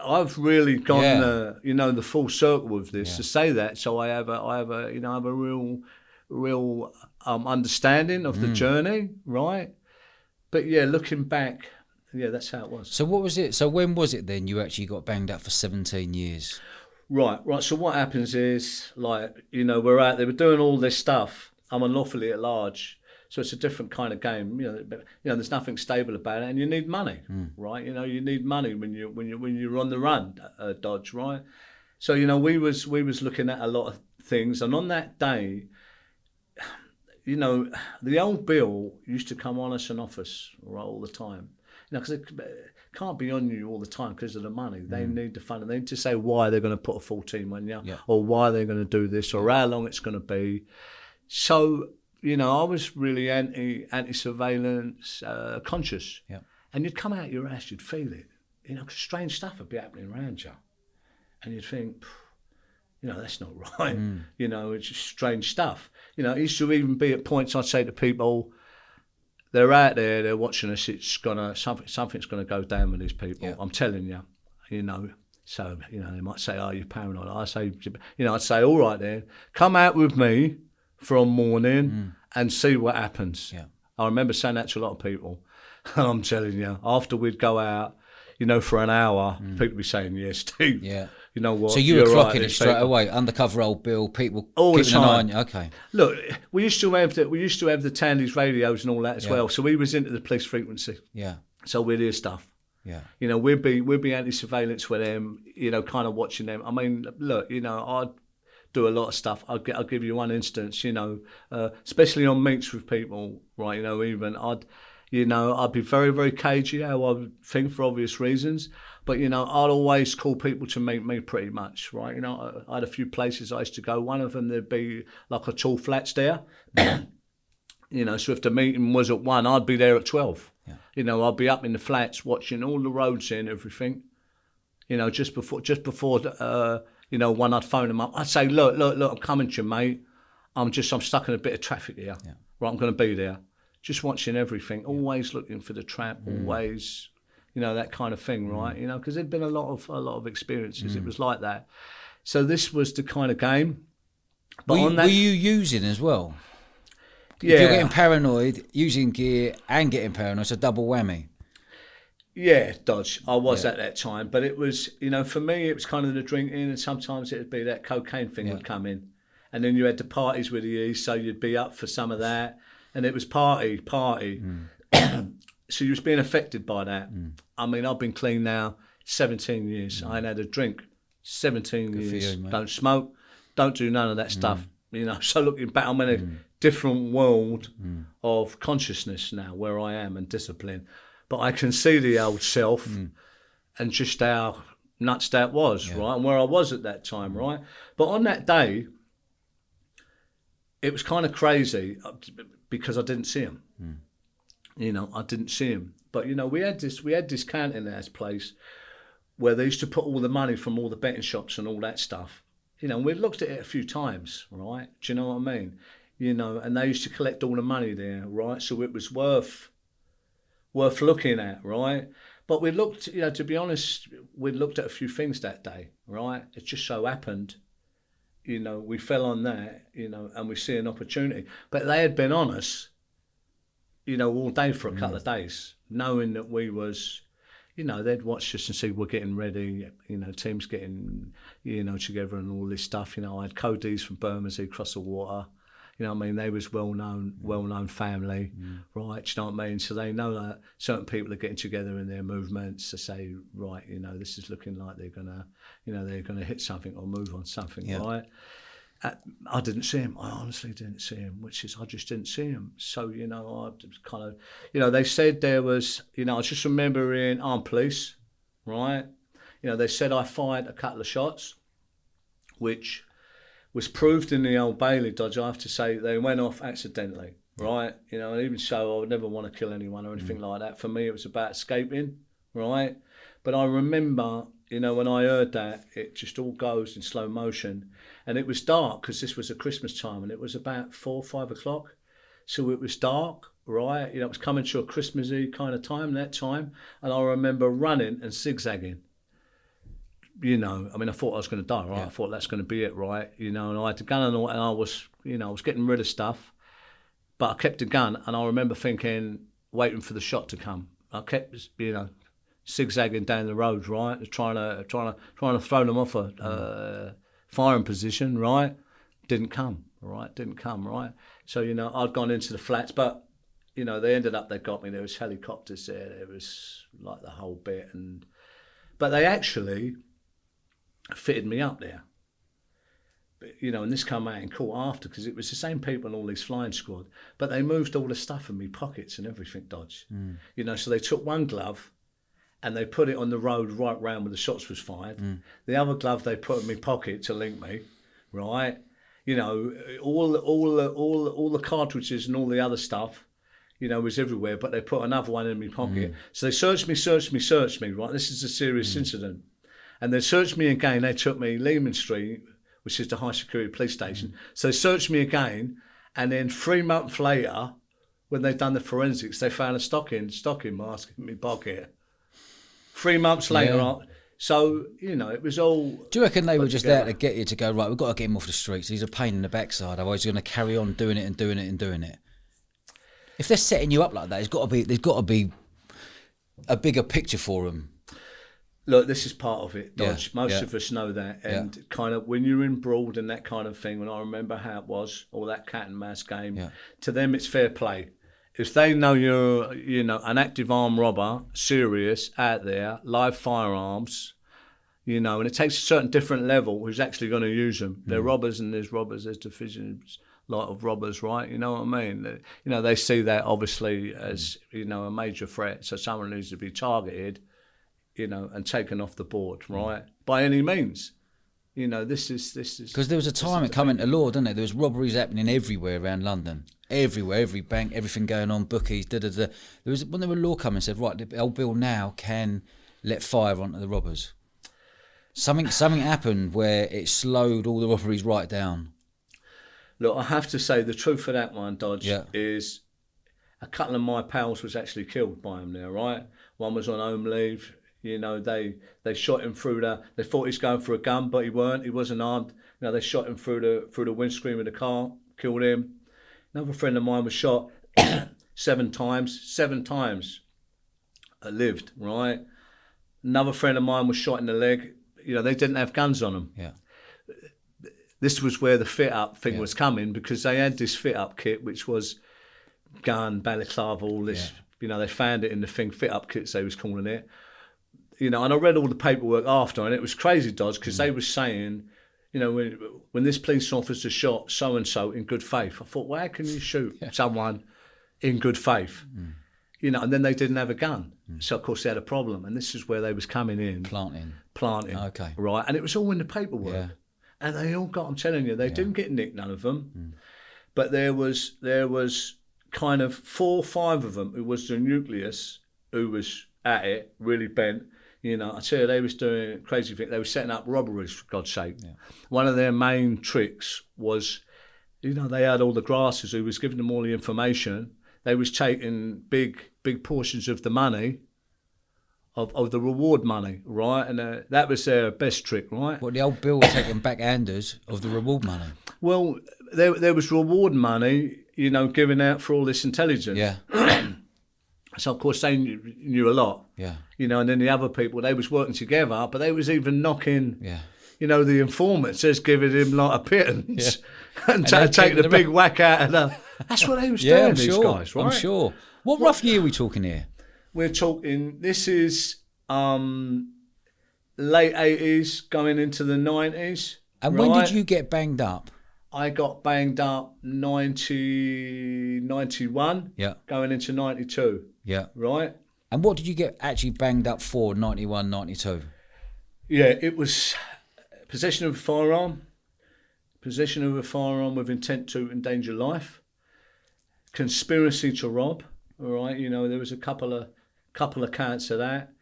I've really gone the full circle with this to say that. So I have a real understanding of the journey, right? But looking back, that's how it was. So what was it? So when was it then you actually got banged up for 17 years? Right. So what happens is, we're out there, we're doing all this stuff. I'm unlawfully at large, so it's a different kind of game. There's nothing stable about it, and you need money, right? You need money when you're on the run, Dodge, right? So we was looking at a lot of things, and on that day, the old bill used to come on us and off us all the time. Because it can't be on you all the time because of the money. They need the funding. They need to say why they're going to put a full team on you, or why they're going to do this, or how long it's going to be. So, I was really anti-surveillance conscious. Yeah. And you'd come out your ass, you'd feel it. 'Cause strange stuff would be happening around you. And you'd think, that's not right. It's just strange stuff. It used to even be at points I'd say to people, they're out there, they're watching us, something's gonna go down with these people. Yeah. I'm telling you, So, they might say, oh, you're paranoid. I'd say, all right then, come out with me for a morning and see what happens. Yeah. I remember saying that to a lot of people. And I'm telling you, after we'd go out, for an hour, people would be saying, yes, Steve. Yeah. You know what? So you were clocking it straight away, undercover old Bill, people all keeping the time. An eye on you. Okay. Look, we used to have the Tandy's radios and all that as well. So we was into the police frequency. Yeah. So we'd hear stuff. Yeah. We'd be anti-surveillance with them, kind of watching them. I mean, look, I'd do a lot of stuff. I'll give you one instance, especially on meets with people, right? Even You know, I'd be very, very cagey, how I would think, for obvious reasons. But, you know, I'd always call people to meet me pretty much, right? You know, I had a few places I used to go. One of them, there'd be like a tall flats there. You know, so if the meeting was at 1, I'd be there at 12. Yeah. You know, I'd be up in the flats watching all the roads and everything. You know, just before, you know, when I'd phone them up, I'd say, look, I'm coming to you, mate. I'm stuck in a bit of traffic here. Yeah. Right, I'm going to be there. Just watching everything, always looking for the trap, always, you know, that kind of thing, right? You know, because there'd been a lot of experiences. It was like that. So this was the kind of game. But were you using as well? Yeah. If you're getting paranoid, using gear and getting paranoid, it's a double whammy. Yeah, Dodge. I was at that time, but it was, you know, for me, it was kind of the drinking, and sometimes it'd be that cocaine thing would come in, and then you had the parties with you, so you'd be up for some of that, and it was party. So you was being affected by that. I mean, I've been clean now 17 years. I ain't had a drink 17 Good years. for you, mate. Don't smoke, don't do none of that stuff. You know, so looking back, I'm in a different world of consciousness now, where I am, and discipline. But I can see the old self and just how nuts that was, right? And where I was at that time, right? But on that day, it was kind of crazy because I didn't see him. You know, I didn't see him. But, you know, we had this canteen house place where they used to put all the money from all the betting shops and all that stuff. You know, and we'd looked at it a few times, right? Do you know what I mean? You know, and they used to collect all the money there, right? So it was worth looking at, right? But we looked, you know, to be honest, we looked at a few things that day, right? It just so happened, you know, we fell on that, you know, and we see an opportunity. But they had been on us, you know, all day for a couple of days, knowing that we was, you know, they'd watch us and see we're getting ready, you know, teams getting, you know, together and all this stuff. You know, I had Cody's from Bermondsey across the water. You know what I mean? They was well-known family, right? Do you know what I mean? So they know that certain people are getting together in their movements to say, right, you know, this is looking like they're gonna hit something or move on something, right? I didn't see him. I honestly didn't see him, I just didn't see him. So, you know, I was kind of, you know, they said there was, you know, I was just remembering armed police, right? You know, they said I fired a couple of shots, which was proved in the Old Bailey, Dodge. I have to say they went off accidentally, right? You know, and even so, I would never want to kill anyone or anything like that. For me, it was about escaping, right? But I remember, you know, when I heard that, it just all goes in slow motion. And it was dark because this was a Christmas time, and it was about 4 or 5 o'clock. So it was dark, right? You know, it was coming to a Christmassy kind of time, that time. And I remember running and zigzagging. You know, I mean, I thought I was going to die, right? I thought that's going to be it, right? You know, and I had the gun and all, and I was, you know, I was getting rid of stuff, but I kept the gun, and I remember thinking, waiting for the shot to come. I kept, you know, zigzagging down the road, right? Trying to throw them off a firing position, right? Didn't come, right? So, you know, I'd gone into the flats, but, you know, they got me. There was helicopters there. There was like the whole bit, but they actually fitted me up there. But, you know, and this come out in court after, because it was the same people in all these flying squad, but they moved all the stuff in me pockets and everything, Dodge. You know, so they took one glove and they put it on the road right round where the shots was fired. The other glove they put in my pocket to link me, right? You know, all the cartridges and all the other stuff, you know, was everywhere, but they put another one in my pocket. So they searched me, right? This is a serious incident. And they searched me again. They took me Lehman Street, which is the high security police station. So they searched me again, and then 3 months later, when they'd done the forensics, they found a stocking mask in my pocket. 3 months later, so, you know, it was all. Do you reckon they were just there to get you to go, right, we've got to get him off the streets? He's a pain in the backside. Otherwise, he's going to carry on doing it. If they're setting you up like that, there's got to be a bigger picture for them. Look, this is part of it, Dodge. Most of us know that. And kind of when you're in Broad and that kind of thing, when I remember how it was, or that cat and mouse game, to them it's fair play. If they know you're, you know, an active armed robber, serious, out there, live firearms, you know, and it takes a certain different level who's actually going to use them. They're robbers, and there's divisions lot of robbers, right? You know what I mean? You know, they see that obviously as, you know, a major threat. So someone needs to be targeted, you know, and taken off the board, right? By any means. You know, this is because there was a time it come into law, didn't there? There was robberies happening everywhere around London, everywhere, every bank, everything going on, bookies, da da da. There was when there were law coming and said, right, the old bill now can let fire onto the robbers. Something happened where it slowed all the robberies right down. Look, I have to say the truth of that one, Dodge, is a couple of my pals was actually killed by him there, right? One was on home leave. You know, they shot him through they thought he was going for a gun, but he weren't. He wasn't armed. You know, they shot him through the windscreen of the car, killed him. Another friend of mine was shot 7 times. 7 times. Lived, right? Another friend of mine was shot in the leg. You know, they didn't have guns on them. Yeah. This was where the fit-up thing was coming, because they had this fit-up kit, which was gun, balaclava, all this. You know, they found it in the thing, fit-up kits they was calling it. You know, and I read all the paperwork after, and it was crazy, Dodge, because they were saying, you know, when this police officer shot so-and-so in good faith, I thought, well, how can you shoot someone in good faith? You know, and then they didn't have a gun. So, of course, they had a problem. And this is where they was coming in. Planting. Okay. Right. And it was all in the paperwork. Yeah. And they all got, I'm telling you, they didn't get nicked, none of them. But there was kind of 4 or 5 of them who was the nucleus, who was at it, really bent. You know, I tell you, they was doing crazy things. They were setting up robberies, for God's sake. Yeah. One of their main tricks was, you know, they had all the grasses who was giving them all the information. They was taking big portions of the money, of the reward money, right? And that was their best trick, right? What, the old bill was taking backhanders of the reward money? Well, there was reward money, you know, given out for all this intelligence. Yeah. So, of course, they knew a lot. Yeah. You know, and then the other people, they was working together, but they was even knocking, you know, the informants, just giving him like a pittance and take the big whack out of the... That's what they was doing, these guys, right? I'm sure. What rough year are we talking here? We're talking, this is late 80s, going into the 90s. And when did you get banged up? I got banged up 91, going into 92. Yeah. Right? And what did you get actually banged up for, 91, 92? Yeah, it was possession of a firearm with intent to endanger life, conspiracy to rob, all right? You know, there was a couple of counts of that,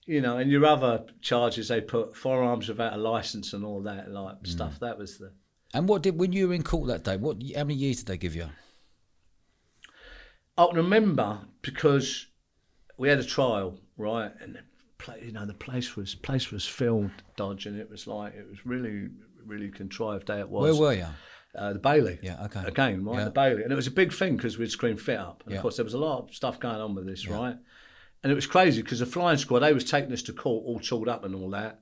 you know, and your other charges, they put firearms without a licence and all that, like stuff. That was the... And when you were in court that day, how many years did they give you? I remember because we had a trial, right, and the place was filled, Dodge, and it was really, really contrived day it was. Where were you? The Bailey. Yeah, okay. Again, right, the Bailey. And it was a big thing because we'd screen fit up. And of course, there was a lot of stuff going on with this, right? And it was crazy because the flying squad, they was taking us to court all tooled up and all that.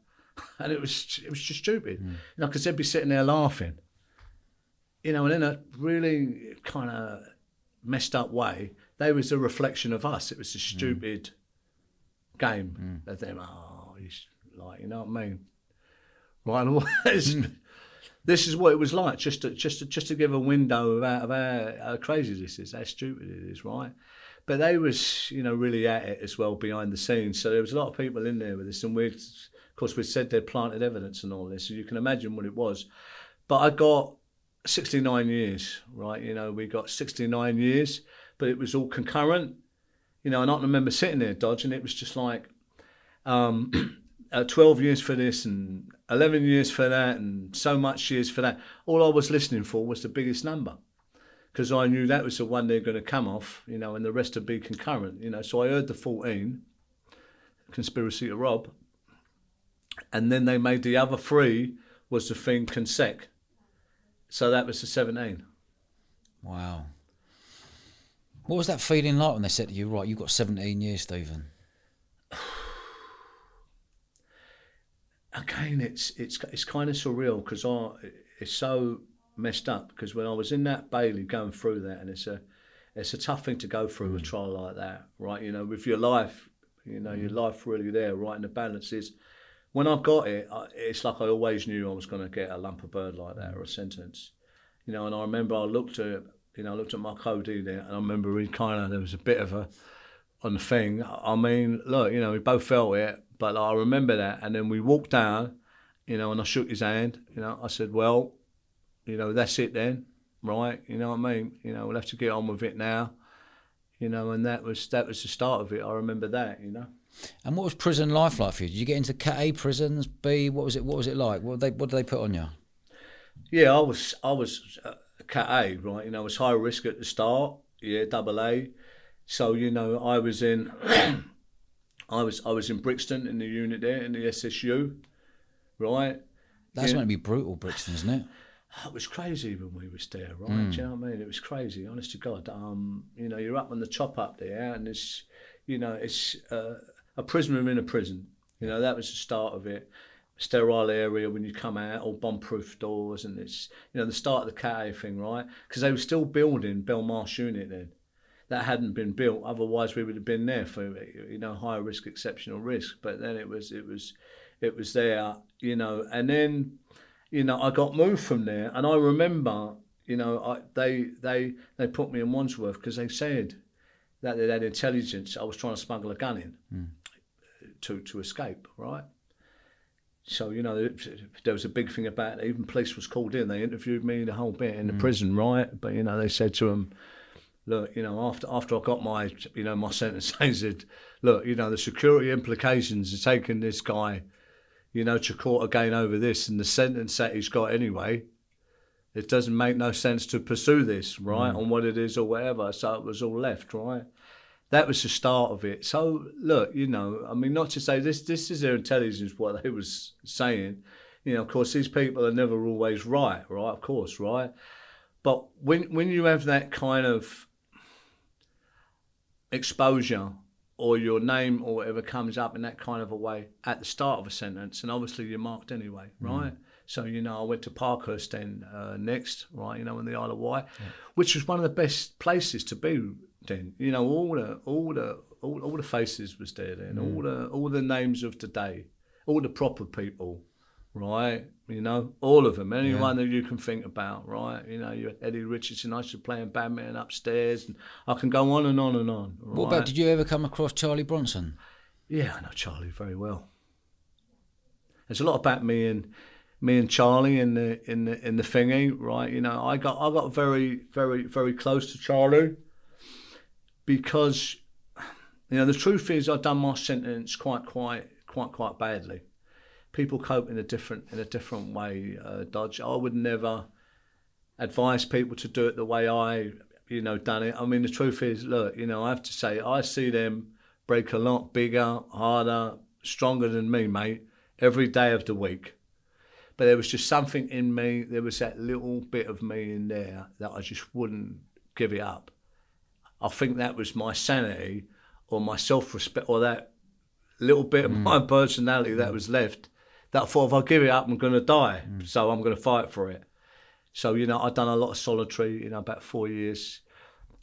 And it was just stupid. You know, because they'd be sitting there laughing. You know, and in a really kind of messed up way, they was a reflection of us. It was a stupid game. That them, he's like, you know what I mean? Right, this is what it was like, just to give a window of how crazy this is, how stupid it is, right? But they was, you know, really at it as well behind the scenes. So there was a lot of people in there with this, and we'd said they'd planted evidence and all this, so you can imagine what it was. But I got 69 years, right? You know, we got 69 years, but it was all concurrent, you know. And I remember sitting there, Dodge, and it was just like 12 years for this and 11 years for that and so much years for that. All I was listening for was the biggest number, because I knew that was the one they're going to come off, you know, and the rest would be concurrent, you know. So I heard the 14, conspiracy to rob, and then they made the other 3 was the thing consec. So that was the 17. Wow. What was that feeling like when they said to you, right, you've got 17 years, Stephen? Again, it's kind of surreal because it's so messed up, because when I was in that Bailey going through that, and it's a tough thing to go through a trial like that, right? You know, with your life, you know, your life really there, right? And the balance is, when I got it, it's like I always knew I was going to get a lump of bird like that or a sentence. you know, and I remember I looked at, you know, I looked at my code there, and I remember there was a bit of a, on the thing. I mean, look, you know, we both felt it, but like, I remember that, and then we walked down, you know, and I shook his hand, you know, I said, well, you know, that's it then, right? You know what I mean? You know, we'll have to get on with it now, you know, and that was the start of it. I remember that, you know. And what was prison life like for you? Did you get into Cat A prisons, B? What was it like? What did they put on you? Yeah, I was Cat A, right? You know, it was high risk at the start. Yeah, double A. So you know, I was in, I was in Brixton in the unit there in the SSU, right? That's meant to be brutal, Brixton, isn't it? It was crazy when we was there, right? Do you know what I mean? It was crazy, honest to God. You know, you're up on the top up there, and it's, you know, it's a prison within a prison. You know, that was the start of it. Sterile area when you come out, all bomb-proof doors, and it's, you know, the start of the Cat A thing, right? Because they were still building Belmarsh unit then. That hadn't been built, otherwise we would have been there for, you know, higher risk, exceptional risk. But then it was there, you know, and then, you know, I got moved from there, and I remember, you know, they put me in Wandsworth because they said that they had intelligence I was trying to smuggle a gun in to escape, right? So, you know, there was a big thing about it. Even police was called in. They interviewed me the whole bit in the prison, right? But, you know, they said to them, look, you know, after I got my, you know, my sentence, they said, look, you know, the security implications of taking this guy, you know, to court again over this and the sentence that he's got anyway, it doesn't make no sense to pursue this, right, on what it is or whatever. So it was all left, right? That was the start of it. So, look, you know, I mean, not to say this is their intelligence, what they was saying. You know, of course, these people are never always right, of course, right? But when you have that kind of exposure or your name or whatever comes up in that kind of a way at the start of a sentence, and obviously you're marked anyway, right? So, you know, I went to Parkhurst then next, right, you know, in the Isle of Wight, which was one of the best places to be then. You know, all the faces was there then, all the names of today, all the proper people, right? You know, all of them, anyone that you can think about, right? You know, you Eddie Richardson, I used to play badminton upstairs, and I can go on and on and on. Right? What about, did you ever come across Charlie Bronson? Yeah, I know Charlie very well. There's a lot about me and Charlie in the thingy, right? You know, I got very, very, very close to Charlie because, you know, the truth is I'd done my sentence quite badly. People cope in a different way, Dodge. I would never advise people to do it the way I, you know, done it. I mean, the truth is, look, you know, I have to say, I see them break a lot bigger, harder, stronger than me, mate, every day of the week. But there was just something in me, there was that little bit of me in there that I just wouldn't give it up. I think that was my sanity or my self-respect or that little bit of my personality that was left. That I thought, if I give it up, I'm going to die. So I'm going to fight for it. So, you know, I've done a lot of solitary, you know, about 4 years.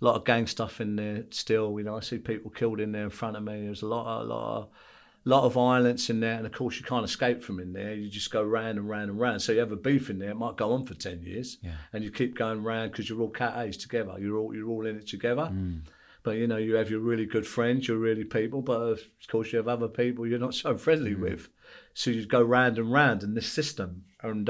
A lot of gang stuff in there still. You know, I see people killed in there in front of me. There's a lot of violence in there. And, of course, you can't escape from in there. You just go round and round and round. So you have a beef in there. It might go on for 10 years. Yeah. And you keep going round because you're all Cat A's together. You're all in it together. But, you know, you have your really good friends, your really people. But, of course, you have other people you're not so friendly with. So you go round and round in this system, and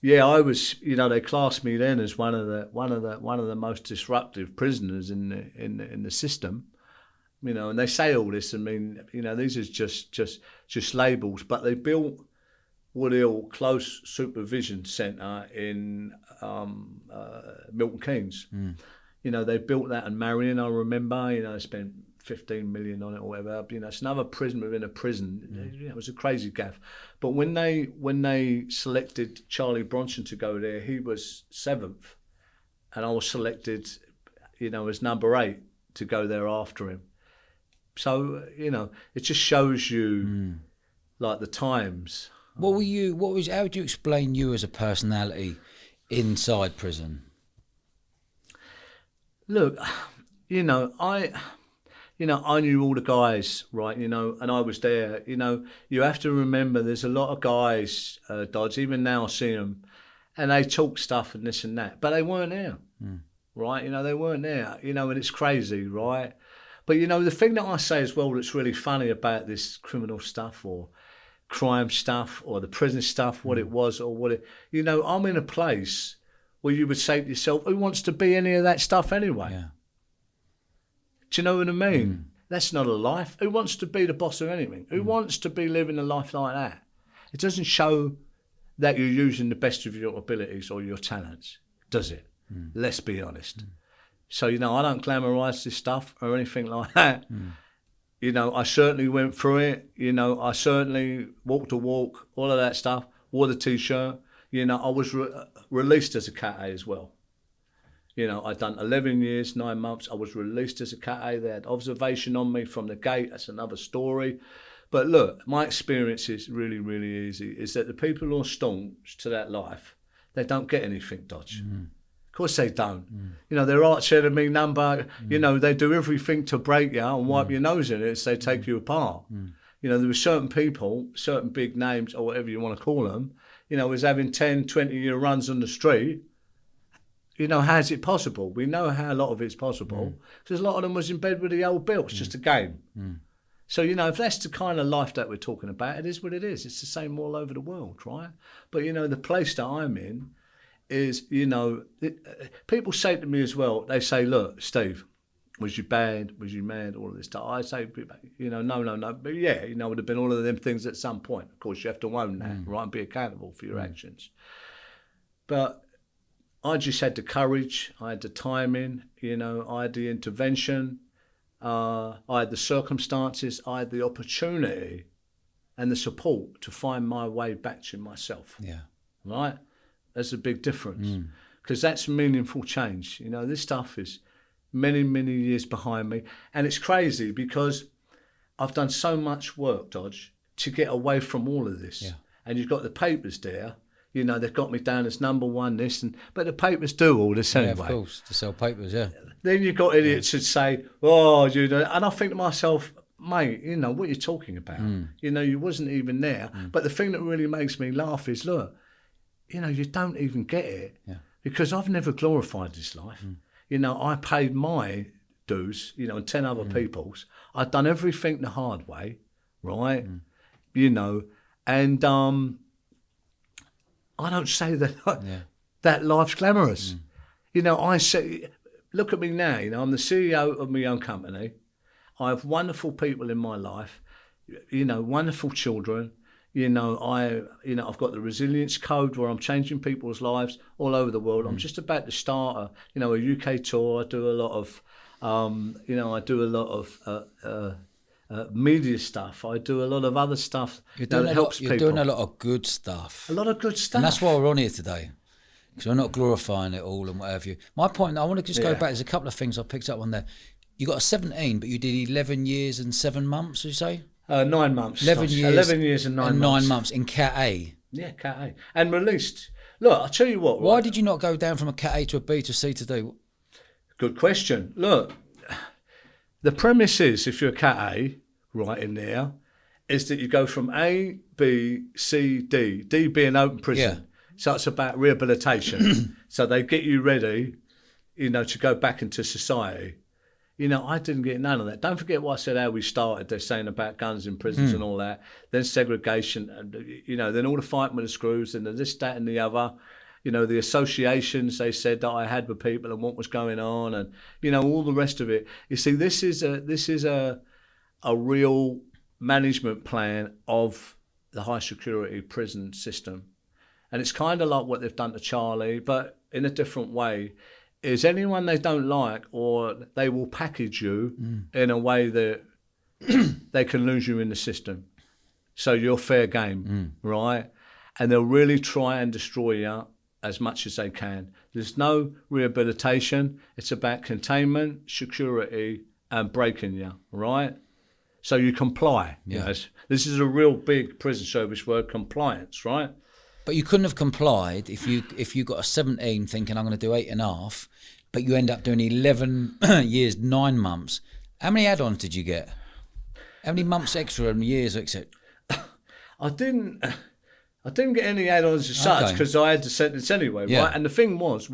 yeah, I was, you know, they classed me then as one of the most disruptive prisoners in the system, you know. And they say all this. I mean, you know, these are just labels, but they built Woodhill Close Supervision Centre in Milton Keynes. You know, they built that in Marion. I remember, you know, they spent 15 million on it or whatever. You know, it's another prison within a prison. You know, it was a crazy gaff. But when they selected Charlie Bronson to go there, he was 7th, and I was selected, you know, as number 8 to go there after him. So, you know, it just shows you like the times. How would you explain you as a personality inside prison? Look, you know, I knew all the guys, right, you know, and I was there. You know, you have to remember there's a lot of guys, Dodge, even now I see them, and they talk stuff and this and that, but they weren't there, right? You know, they weren't there, you know, and it's crazy, right? But, you know, the thing that I say as well that's really funny about this criminal stuff or crime stuff or the prison stuff, what it was or what it, you know, I'm in a place where you would say to yourself, who wants to be any of that stuff anyway? Yeah. Do you know what I mean? That's not a life. Who wants to be the boss of anything? Who wants to be living a life like that? It doesn't show that you're using the best of your abilities or your talents, does it? Let's be honest. So, you know, I don't glamorise this stuff or anything like that. You know, I certainly went through it. You know, I certainly walked the walk, all of that stuff, wore the T-shirt. You know, I was released as a Cat A as well. You know, I'd done 11 years, 9 months. I was released as a Cat A. They had observation on me from the gate. That's another story. But look, my experience is really, really easy, is that the people who are staunch to that life, they don't get anything, Dodge. Of course they don't. You know, their arch enemy number, you know, they do everything to break you and wipe your nose in it, so they take you apart. You know, there were certain people, certain big names or whatever you want to call them, you know, was having 10, 20-year runs on the street. You know, how's it possible? We know how a lot of it's possible because a lot of them was in bed with the old bill. It's just a game. So, you know, if that's the kind of life that we're talking about, it is what it is. It's the same all over the world, right? But, you know, the place that I'm in is, you know, people say to me as well, they say, look, Steve, was you bad? Was you mad? All of this stuff. I say, you know, no. But yeah, you know, it would have been all of them things at some point. Of course, you have to own that, right, and be accountable for your actions. But I just had the courage, I had the timing, you know, I had the intervention, I had the circumstances, I had the opportunity and the support to find my way back to myself. Yeah. Right? That's a big difference because that's meaningful change. You know, this stuff is many, many years behind me. And it's crazy because I've done so much work, Dodge, to get away from all of this. Yeah. And you've got the papers there. You know, they've got me down as number one this, but the papers do all this anyway. Yeah, of course, to sell papers, yeah. Then you've got idiots that say, oh, you know, and I think to myself, mate, you know, what are you talking about? You know, you wasn't even there. But the thing that really makes me laugh is, look, you know, you don't even get it because I've never glorified this life. You know, I paid my dues, you know, and 10 other people's. I've done everything the hard way, right? You know, and I don't say that that life's glamorous. You know, I say, look at me now. You know, I'm the CEO of my own company. I have wonderful people in my life. You know, wonderful children. You know, I've got the resilience code where I'm changing people's lives all over the world. I'm just about to start a UK tour. I do a lot of, media stuff. I do a lot of other stuff that helps people. You're doing a lot of good stuff. A lot of good stuff. And that's why we're on here today. Because we're not glorifying it all and what have you. My point, I want to just go back, there's a couple of things I picked up on there. You got a 17, but you did 11 years and 7 months, did you say? 9 months. 11 years and 9 months. 9 months in Cat A. Yeah, Cat A. And released. Look, I'll tell you what. Why did you not go down from a Cat A to a B to C to D? Good question. Look, the premise is, if you're a Cat A, right in there, is that you go from A, B, C, D. D being open prison. Yeah. So it's about rehabilitation. So they get you ready, you know, to go back into society. You know, I didn't get none of that. Don't forget what I said how we started. They're saying about guns in prisons and all that. Then segregation, and you know, then all the fighting with the screws and the this, that, and the other. You know, the associations they said that I had with people and what was going on, and you know, all the rest of it. You see, this is a real management plan of the high security prison system, and it's kind of like what they've done to Charlie, but in a different way. Is anyone they don't like, or they will package you in a way that they can lose you in the system. So you're fair game, right? And they'll really try and destroy you as much as they can. There's no rehabilitation. It's about containment, security, and breaking you, right? So you comply. Yeah. You know, this is a real big prison service word, compliance, right? But you couldn't have complied if you got a 17 thinking I'm going to do 8.5, but you end up doing 11 years, 9 months. How many add-ons did you get? How many months extra and years extra? I didn't. I didn't get any add-ons as such because I had the sentence anyway, right? And the thing was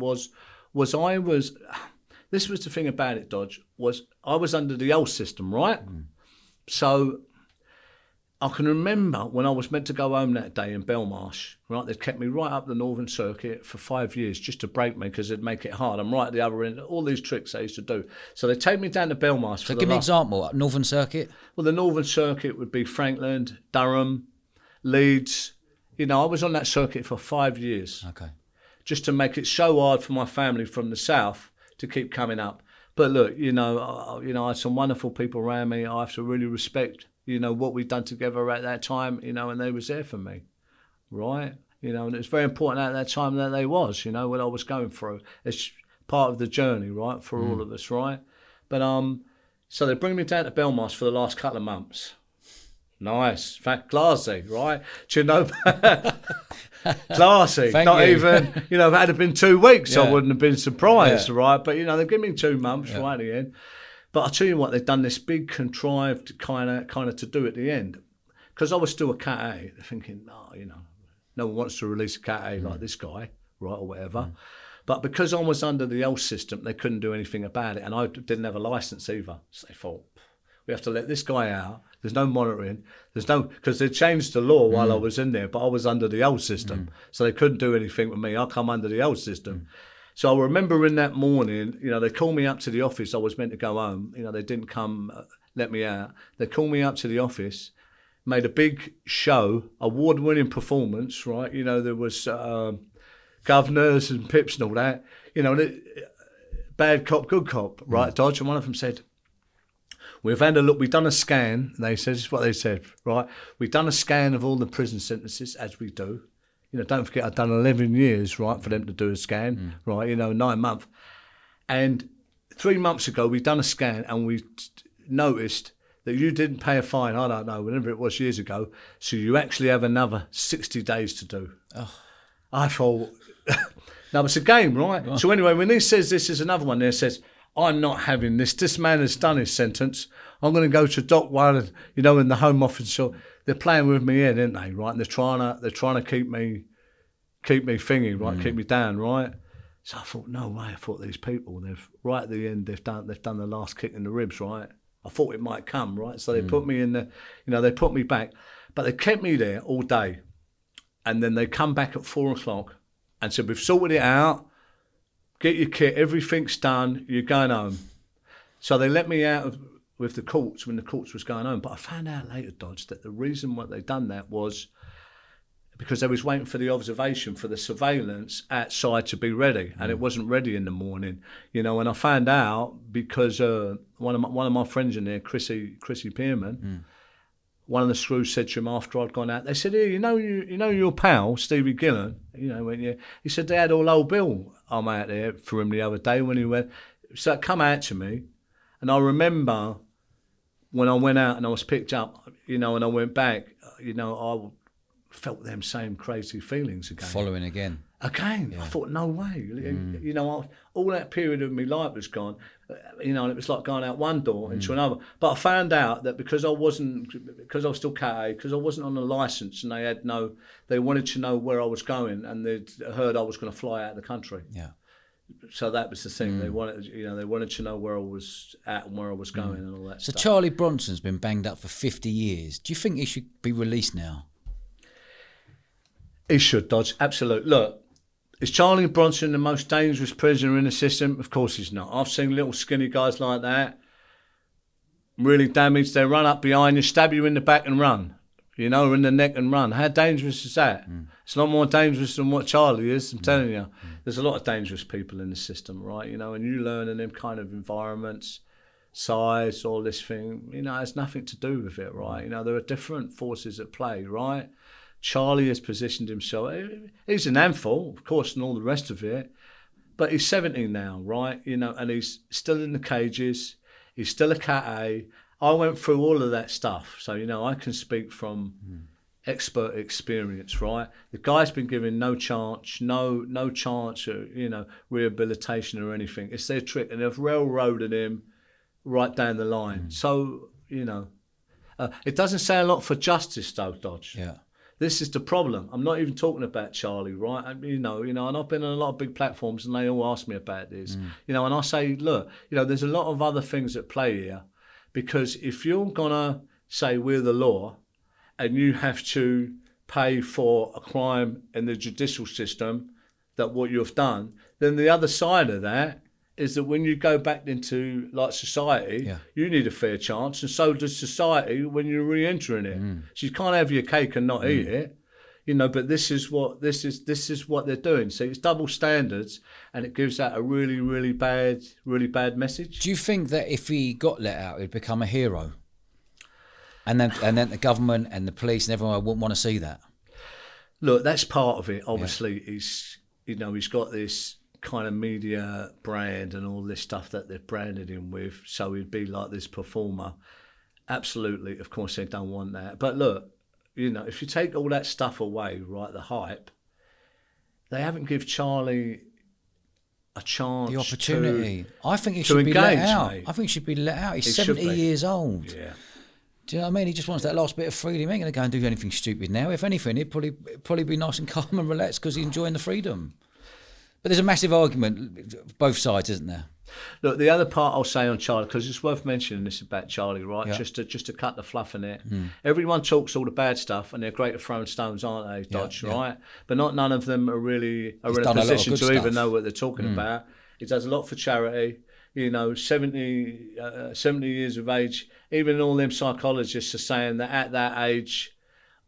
I was. This was the thing about it, Dodge, was I was under the old system, right? So I can remember when I was meant to go home that day in Belmarsh, right? They'd kept me right up the Northern Circuit for 5 years just to break me because it'd make it hard. I'm right at the other end. All these tricks they used to do. So they'd take me down to Belmarsh. So give me an example. Northern Circuit? Well, the Northern Circuit would be Frankland, Durham, Leeds. You know, I was on that circuit for 5 years. Okay. Just to make it so hard for my family from the south to keep coming up. But look, I had some wonderful people around me. I have to really respect, what we'd done together at that time, and they was there for me, right? And it's very important at that time that they was, what I was going through. It's part of the journey, right, for all of us, right? But so they bring me down to Belmarsh for the last couple of months. Nice, classy, right? Do you know? Classy. Thank Not you. even, if it had been 2 weeks, I wouldn't have been surprised, right? But, they give me 2 months right at the end. But I'll tell you what, they've done this big contrived kind of to do at the end. Because I was still a Cat A, they're thinking, no one wants to release a Cat A like this guy, right, or whatever. But because I was under the old system, they couldn't do anything about it. And I didn't have a licence either. So they thought, we have to let this guy out. There's no monitoring. Because they changed the law while I was in there, but I was under the old system. So they couldn't do anything with me. I come under the old system. So I remember in that morning, they called me up to the office. I was meant to go home. They didn't come let me out. They called me up to the office, made a big show, award-winning performance, right? There was governors and pips and all that. Bad cop, good cop, right, Dodge? And one of them said, we've had a look, we've done a scan, they said, this is what they said, right? We've done a scan of all the prison sentences, as we do. Don't forget, I've done 11 years, right, for them to do a scan, right, 9 months. And 3 months ago, we've done a scan and we noticed that you didn't pay a fine, I don't know, whenever it was years ago, so you actually have another 60 days to do. Oh. I thought, no, it's a game, right? Oh. So anyway, when he says this is another one there, says, I'm not having this. This man has done his sentence. I'm going to go to Doc 1, in the Home Office. So they're playing with me here, aren't they? Right? And they're trying to keep me thingy, right? Keep me down, right? So I thought, no way. I thought these people, they've right at the end, they've done the last kick in the ribs, right? I thought it might come, right? So they put me in they put me back, but they kept me there all day, and then they come back at 4 o'clock and said, we've sorted it out. Get your kit, everything's done, you're going home. So they let me out with the courts when the courts was going home. But I found out later, Dodge, that the reason why they done that was because they was waiting for the observation, for the surveillance outside to be ready. And it wasn't ready in the morning, and I found out because one of my friends in there, Chrissy Pearman, one of the screws said to him after I'd gone out, they said, here, you know your pal, Stevie Gillen, he said they had all old Bill I'm out there for him the other day when he went. So it come out to me, and I remember when I went out and I was picked up, and I went back, I felt them same crazy feelings again. Following again. Again, yeah. I thought, no way. All that period of my life was gone, and it was like going out one door into another. But I found out that because I was still Cat A, because I wasn't on a licence, and they wanted to know where I was going, and they'd heard I was going to fly out of the country. Yeah. So that was the thing. They wanted to know where I was at and where I was going and all that stuff. So Charlie Bronson's been banged up for 50 years. Do you think he should be released now? He should, Dodge. Absolutely. Look, is Charlie Bronson the most dangerous prisoner in the system? Of course he's not. I've seen little skinny guys like that, really damaged. They run up behind you, stab you in the back and run, or in the neck and run. How dangerous is that? It's a lot more dangerous than what Charlie is, I'm telling you. There's a lot of dangerous people in the system, right? And you learn in them kind of environments, size, all this thing, it has nothing to do with it, right? There are different forces at play, right? Charlie has positioned himself. He's an handful, of course, and all the rest of it. But he's 70 now, right? And he's still in the cages. He's still a Cat A. I went through all of that stuff. So, I can speak from expert experience, right? The guy's been given no chance, no chance of, rehabilitation or anything. It's their trick. And they've railroaded him right down the line. So, it doesn't say a lot for justice, though, Dodge. Yeah. This is the problem. I'm not even talking about Charlie, right? And I've been on a lot of big platforms, and they all ask me about this. And I say, look, there's a lot of other things at play here, because if you're gonna say we're the law, and you have to pay for a crime in the judicial system, that what you've done, then the other side of that is that when you go back into like society, you need a fair chance, and so does society when you're re-entering it. So you can't have your cake and not eat it, But this is what they're doing. So it's double standards, and it gives out a really, really bad message. Do you think that if he got let out, he'd become a hero? And then the government and the police and everyone wouldn't want to see that? Look, that's part of it. Obviously, he's got this kind of media brand and all this stuff that they've branded him with, so he'd be like this performer. Absolutely, of course they don't want that. But look, if you take all that stuff away, right, the hype, they haven't give Charlie a chance, the opportunity. I think he should be let out. Mate. I think he should be let out. He's 70 years old. Yeah. Do you know what I mean? He just wants that last bit of freedom. He ain't going to go and do anything stupid now. If anything, he'd probably be nice and calm and relaxed because he's enjoying the freedom. But there's a massive argument, both sides, isn't there? Look, the other part I'll say on Charlie, because it's worth mentioning this about Charlie, right? Yeah. Just to cut the fluff in it. Everyone talks all the bad stuff, and they're great at throwing stones, aren't they, Dodge? Yeah. Right? But none of them are in a position to even know what they're talking about. He does a lot for charity. 70 years of age. Even all them psychologists are saying that at that age,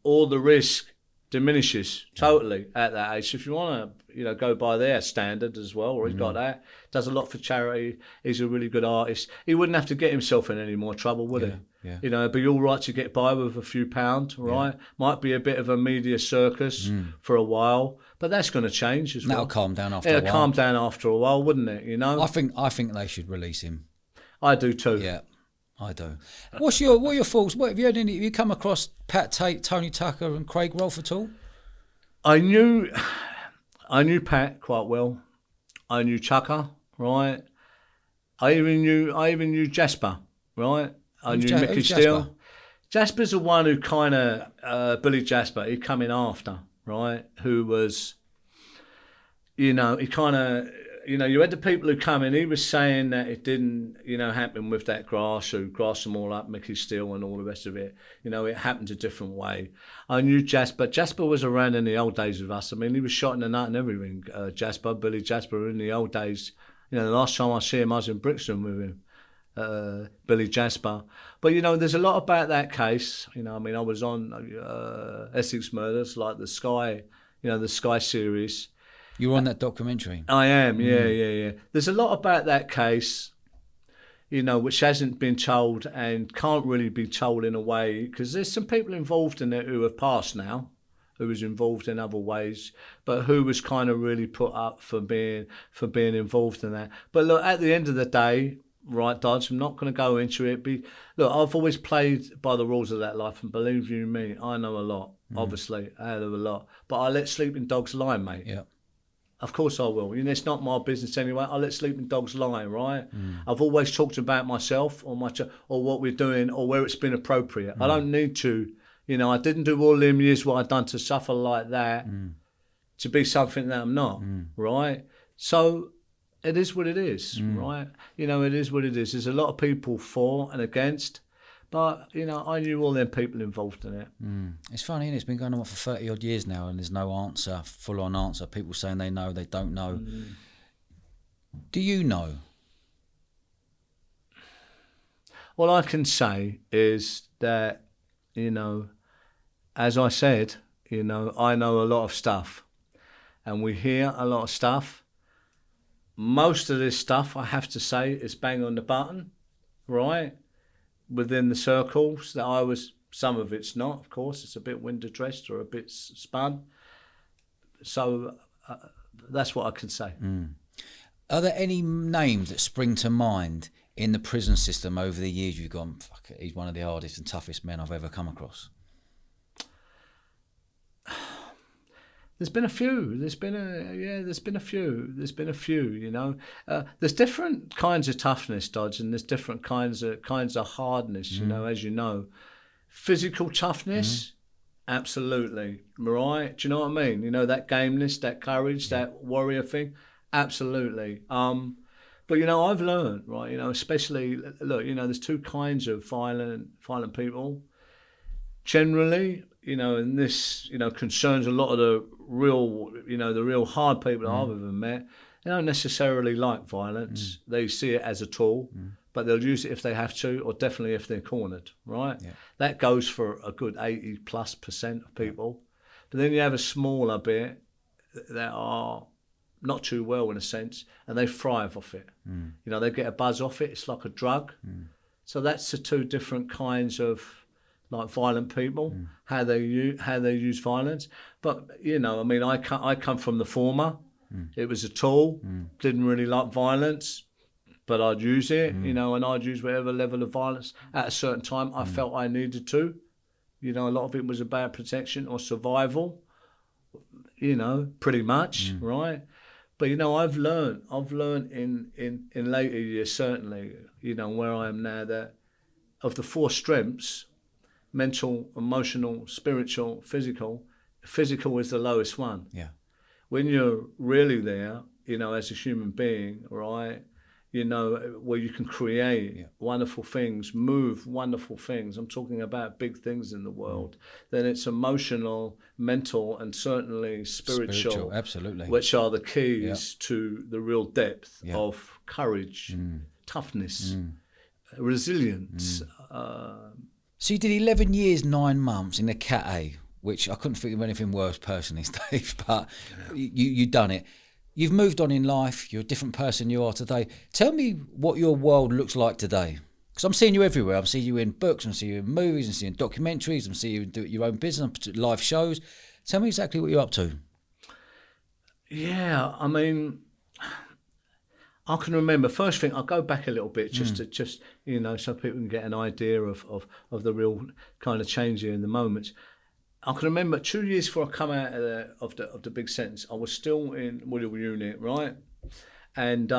all the risk diminishes totally at that age. So if you want to, go by their standard as well, or he's got that, does a lot for charity. He's a really good artist. He wouldn't have to get himself in any more trouble, would he? Yeah. It'd be all right to get by with a few pounds, right? Might be a bit of a media circus for a while, but that's going to change as well. That'll calm down after a while. It'll calm down after a while, wouldn't it? I think they should release him. I do too. Yeah, I do. What are your thoughts? Have you come across Pat Tate, Tony Tucker, and Craig Rolfe at all? I knew Pat quite well. I knew Tucker, right? I even knew Jasper, right? I knew Mickey Steele. Jasper's the one who kind of Billy Jasper. He come in after, right? Who was, he kind of. You had the people who come in. He was saying that it didn't, happen with that grass them all up, Mickey Steele and all the rest of it. It happened a different way. I knew Jasper. Jasper was around in the old days with us. I mean, he was shot in the nut and everything. Billy Jasper, in the old days. The last time I see him, I was in Brixton with him. Billy Jasper. But, there's a lot about that case. I was on Essex Murders, like the Sky, the Sky series. You were on that documentary. I am, yeah. There's a lot about that case, which hasn't been told and can't really be told in a way, because there's some people involved in it who have passed now, who was involved in other ways, but who was kind of really put up for being involved in that. But look, at the end of the day, right, Dodge, I'm not going to go into it. Look, I've always played by the rules of that life, and believe you me, I know a lot, obviously, a hell of a lot. But I let sleeping dogs lie, mate. Yeah. Of course I will. It's not my business anyway. I let sleeping dogs lie, right? I've always talked about myself or what we're doing or where it's been appropriate. I don't need to, I didn't do all them years what I've done to suffer like that to be something that I'm not, right? So it is what it is, right? It is what it is. There's a lot of people for and against, but, I knew all them people involved in it. It's funny, isn't it? It's been going on for 30 odd years now, and there's no answer, full-on answer. People saying they know, they don't know. Do you know? All I can say is that, as I said, I know a lot of stuff, and we hear a lot of stuff. Most of this stuff, I have to say, is bang on the button, right? Within the circles that I was, some of it's not, of course. It's a bit window dressed or a bit spun. So that's what I can say. Are there any names that spring to mind in the prison system over the years you've gone, fuck it, he's one of the hardest and toughest men I've ever come across? There's been a few. There's been a few. There's different kinds of toughness, Dodge, and there's different kinds of hardness. As you know, physical toughness. Absolutely. Right? Do you know what I mean? You know, that gameness, that courage, that warrior thing? Absolutely. But I've learned, right, especially, look, there's two kinds of violent people. Generally, and this, concerns a lot of the real, the real hard people I've ever met. They don't necessarily like violence. They see it as a tool, but they'll use it if they have to, or definitely if they're cornered, right? Yeah. That goes for a good 80+% of people. But then you have a smaller bit that are not too well in a sense, and they thrive off it. They get a buzz off it. It's like a drug. So that's the two different kinds of like violent people, how they use violence. But I come from the former. It was a tool. Didn't really like violence, but I'd use it. And I'd use whatever level of violence at a certain time I felt I needed to. A lot of it was about protection or survival. Pretty much, right? But I've learned in later years, certainly, where I am now, that of the four strengths, mental, emotional, spiritual, physical is the lowest one. Yeah. When you're really there, as a human being, right, where you can create wonderful things, move wonderful things. I'm talking about big things in the world. Then it's emotional, mental, and certainly spiritual, absolutely, which are the keys to the real depth of courage, toughness, resilience. So you did 11 years, 9 months in the Cat A, which I couldn't think of anything worse personally, Steve, but you done it. You've moved on in life. You're a different person you are today. Tell me what your world looks like today. Because I'm seeing you everywhere. I'm seeing you in books, I'm seeing you in movies, I'm seeing you in documentaries, I'm seeing you do your own business, live shows. Tell me exactly what you're up to. Yeah, I mean, I can remember, first thing, I'll go back a little bit just to so people can get an idea of the real kind of change here in the moments. I can remember 2 years before I come out of the big sentence, I was still in Woodville Unit, right? And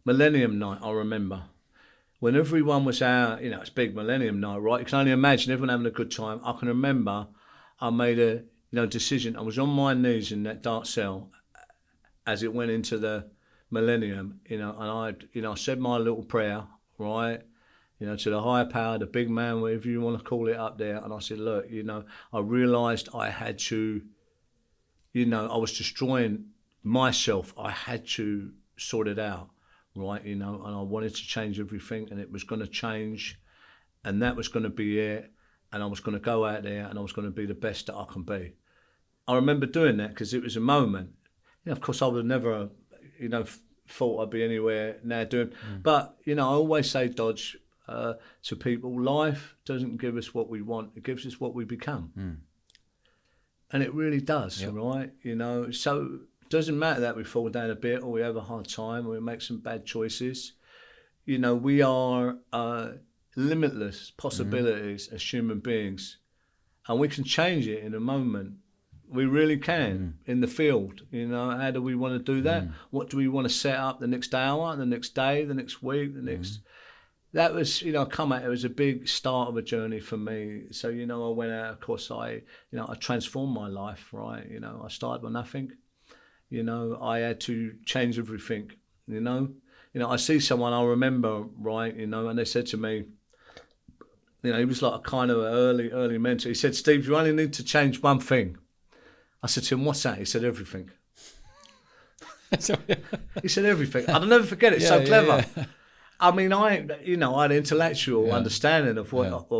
Millennium Night, I remember. When everyone was out, it's big Millennium Night, right? You can only imagine everyone having a good time. I can remember I made a decision. I was on my knees in that dark cell as it went into the Millennium, and I said my little prayer, right? To the higher power, the big man, whatever you want to call it up there. And I said, look, I realised I had to, I was destroying myself. I had to sort it out, right? And I wanted to change everything, and it was going to change, and that was going to be it. And I was going to go out there, and I was going to be the best that I can be. I remember doing that because it was a moment. Of course, I would have never, thought I'd be anywhere now doing. But, I always say, Dodge, to people, life doesn't give us what we want, it gives us what we become. And it really does, right? So it doesn't matter that we fall down a bit or we have a hard time or we make some bad choices. We are limitless possibilities as human beings, and we can change it in a moment. We really can in the field. How do we want to do that? What do we want to set up the next hour, the next day, the next week, the next... That was, it was a big start of a journey for me. So, I went out, of course, I transformed my life, right? I started with nothing. I had to change everything, I see someone I remember, right, and they said to me, he was like a kind of early mentor. He said, Steve, you only need to change one thing. I said to him, what's that? He said, everything. He said, everything. I'll never forget it. So clever. Yeah. I mean, I had an intellectual understanding of what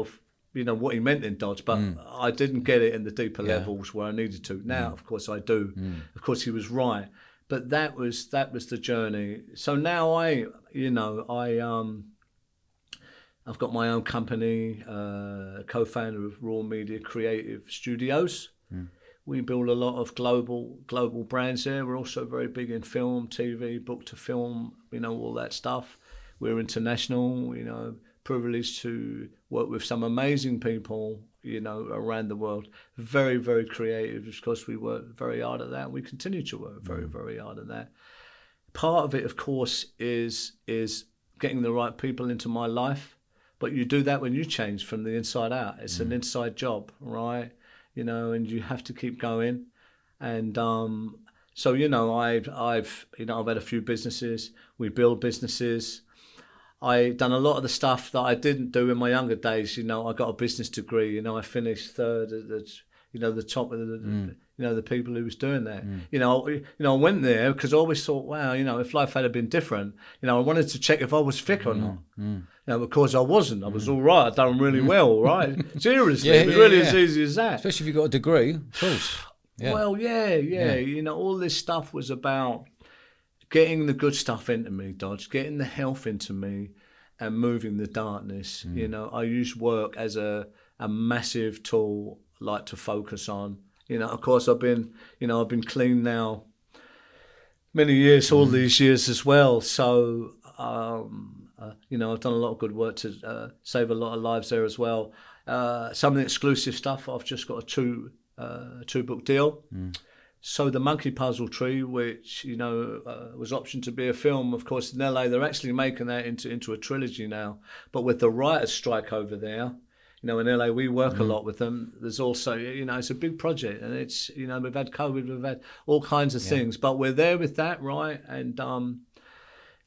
he meant in Dodge, but I didn't get it in the deeper levels where I needed to. Now, of course, I do. Of course, he was right, but that was the journey. So now I've got my own company, co-founder of Raw Media Creative Studios. We build a lot of global brands there. We're also very big in film, TV, book to film, all that stuff. We're international, privileged to work with some amazing people, around the world. Very, very creative. Of course, we work very hard at that. We continue to work very, very hard at that. Part of it, of course, is getting the right people into my life. but you do that when you change from the inside out. It's an inside job, right? You know, and you have to keep going. And so, you know, I've had a few businesses. We build businesses. I've done a lot of the stuff that I didn't do in my younger days. You know, I got a business degree. You know, I finished third at the top of the people who was doing that. You know, I went there because I always thought, wow, you know, if life had been different, you know, I wanted to check if I was fit or not. You know, because I wasn't. I was all right. I'd done really well, right? Seriously, it was really as easy as that. Especially if you got a degree, of course. Yeah. Well, yeah. You know, all this stuff was about getting the good stuff into me, Dodge, getting the health into me and moving the darkness. You know, I use work as a massive tool, like, to focus on. You know, of course, I've been clean now many years, all these years as well. So, you know, I've done a lot of good work to save a lot of lives there as well. Some of the exclusive stuff, I've just got a two-book deal. So the Monkey Puzzle Tree, which, you know, was optioned to be a film, of course, in LA, they're actually making that into a trilogy now. But with the writers' strike over there, you know, in LA, we work a lot with them. There's also, you know, it's a big project, and it's, you know, we've had COVID, we've had all kinds of things, but we're there with that, right? And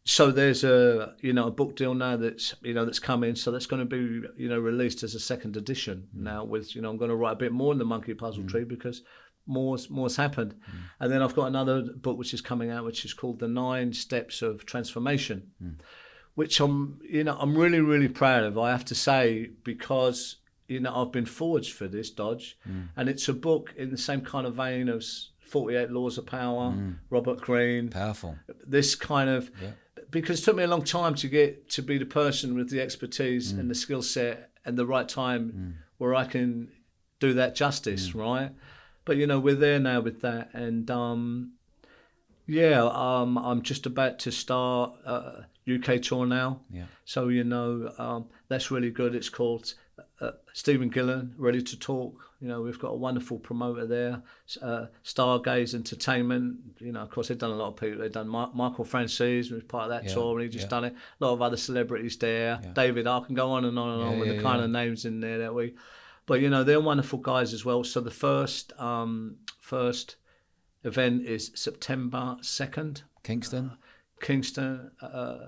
so there's a book deal now that's come in, so that's going to be, you know, released as a second edition now. With, you know, I'm going to write a bit more in the Monkey Puzzle Tree because more's happened. And then I've got another book which is coming out, which is called The 9 Steps of Transformation, which I'm really, really proud of, I have to say, because, you know, I've been forged for this, Dodge, and it's a book in the same kind of vein as 48 Laws of Power, Robert Greene. Powerful. This kind of, because it took me a long time to get to be the person with the expertise and the skill set and the right time where I can do that justice, right? But, you know, we're there now with that. And, I'm just about to start a UK tour now. Yeah. So, you know, that's really good. It's called Stephen Gillen, Ready to Talk. You know, we've got a wonderful promoter there, Stargaze Entertainment. You know, of course, they've done a lot of people. They've done Michael Francis, was part of that tour, and he just done it. A lot of other celebrities there. Yeah. David, I can go on and on and on with the kind of names in there that we... But, you know, they're wonderful guys as well. So the first event is September 2nd. Kingston,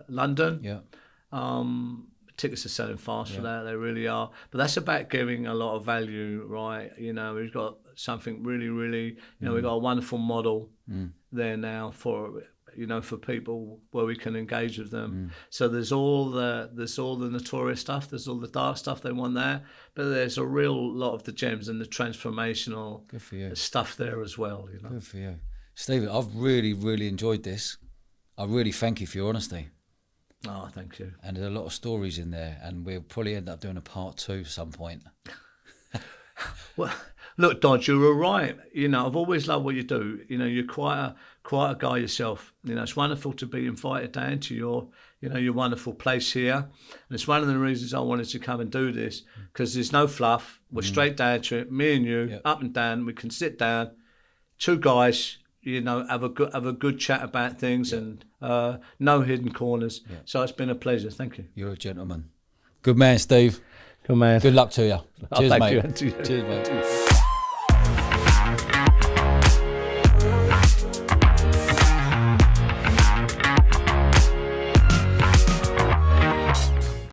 London. Yeah. Tickets are selling fast for that. They really are. But that's about giving a lot of value, right? You know, we've got something really, really, you know, we've got a wonderful model there now for, you know, for people where we can engage with them. So there's all the notorious stuff, there's all the dark stuff, they want that, but there's a real lot of the gems and the transformational stuff there as well, you know. Good for you. Stephen, I've really, really enjoyed this. I really thank you for your honesty. Oh, thank you. And there's a lot of stories in there, and we'll probably end up doing a part 2 at some point. Well, look, Dodge, you're right. You know, I've always loved what you do. You know, you're quite a guy yourself. You know, it's wonderful to be invited down to your wonderful place here. And it's one of the reasons I wanted to come and do this, because there's no fluff. We're straight down to it. Me and you, up and down. We can sit down, two guys, you know, have a good chat about things and no hidden corners. Yeah. So it's been a pleasure. Thank you. You're a gentleman. Good man, Steve. Good man. Good luck to you. Cheers, thank mate. You. Cheers, mate.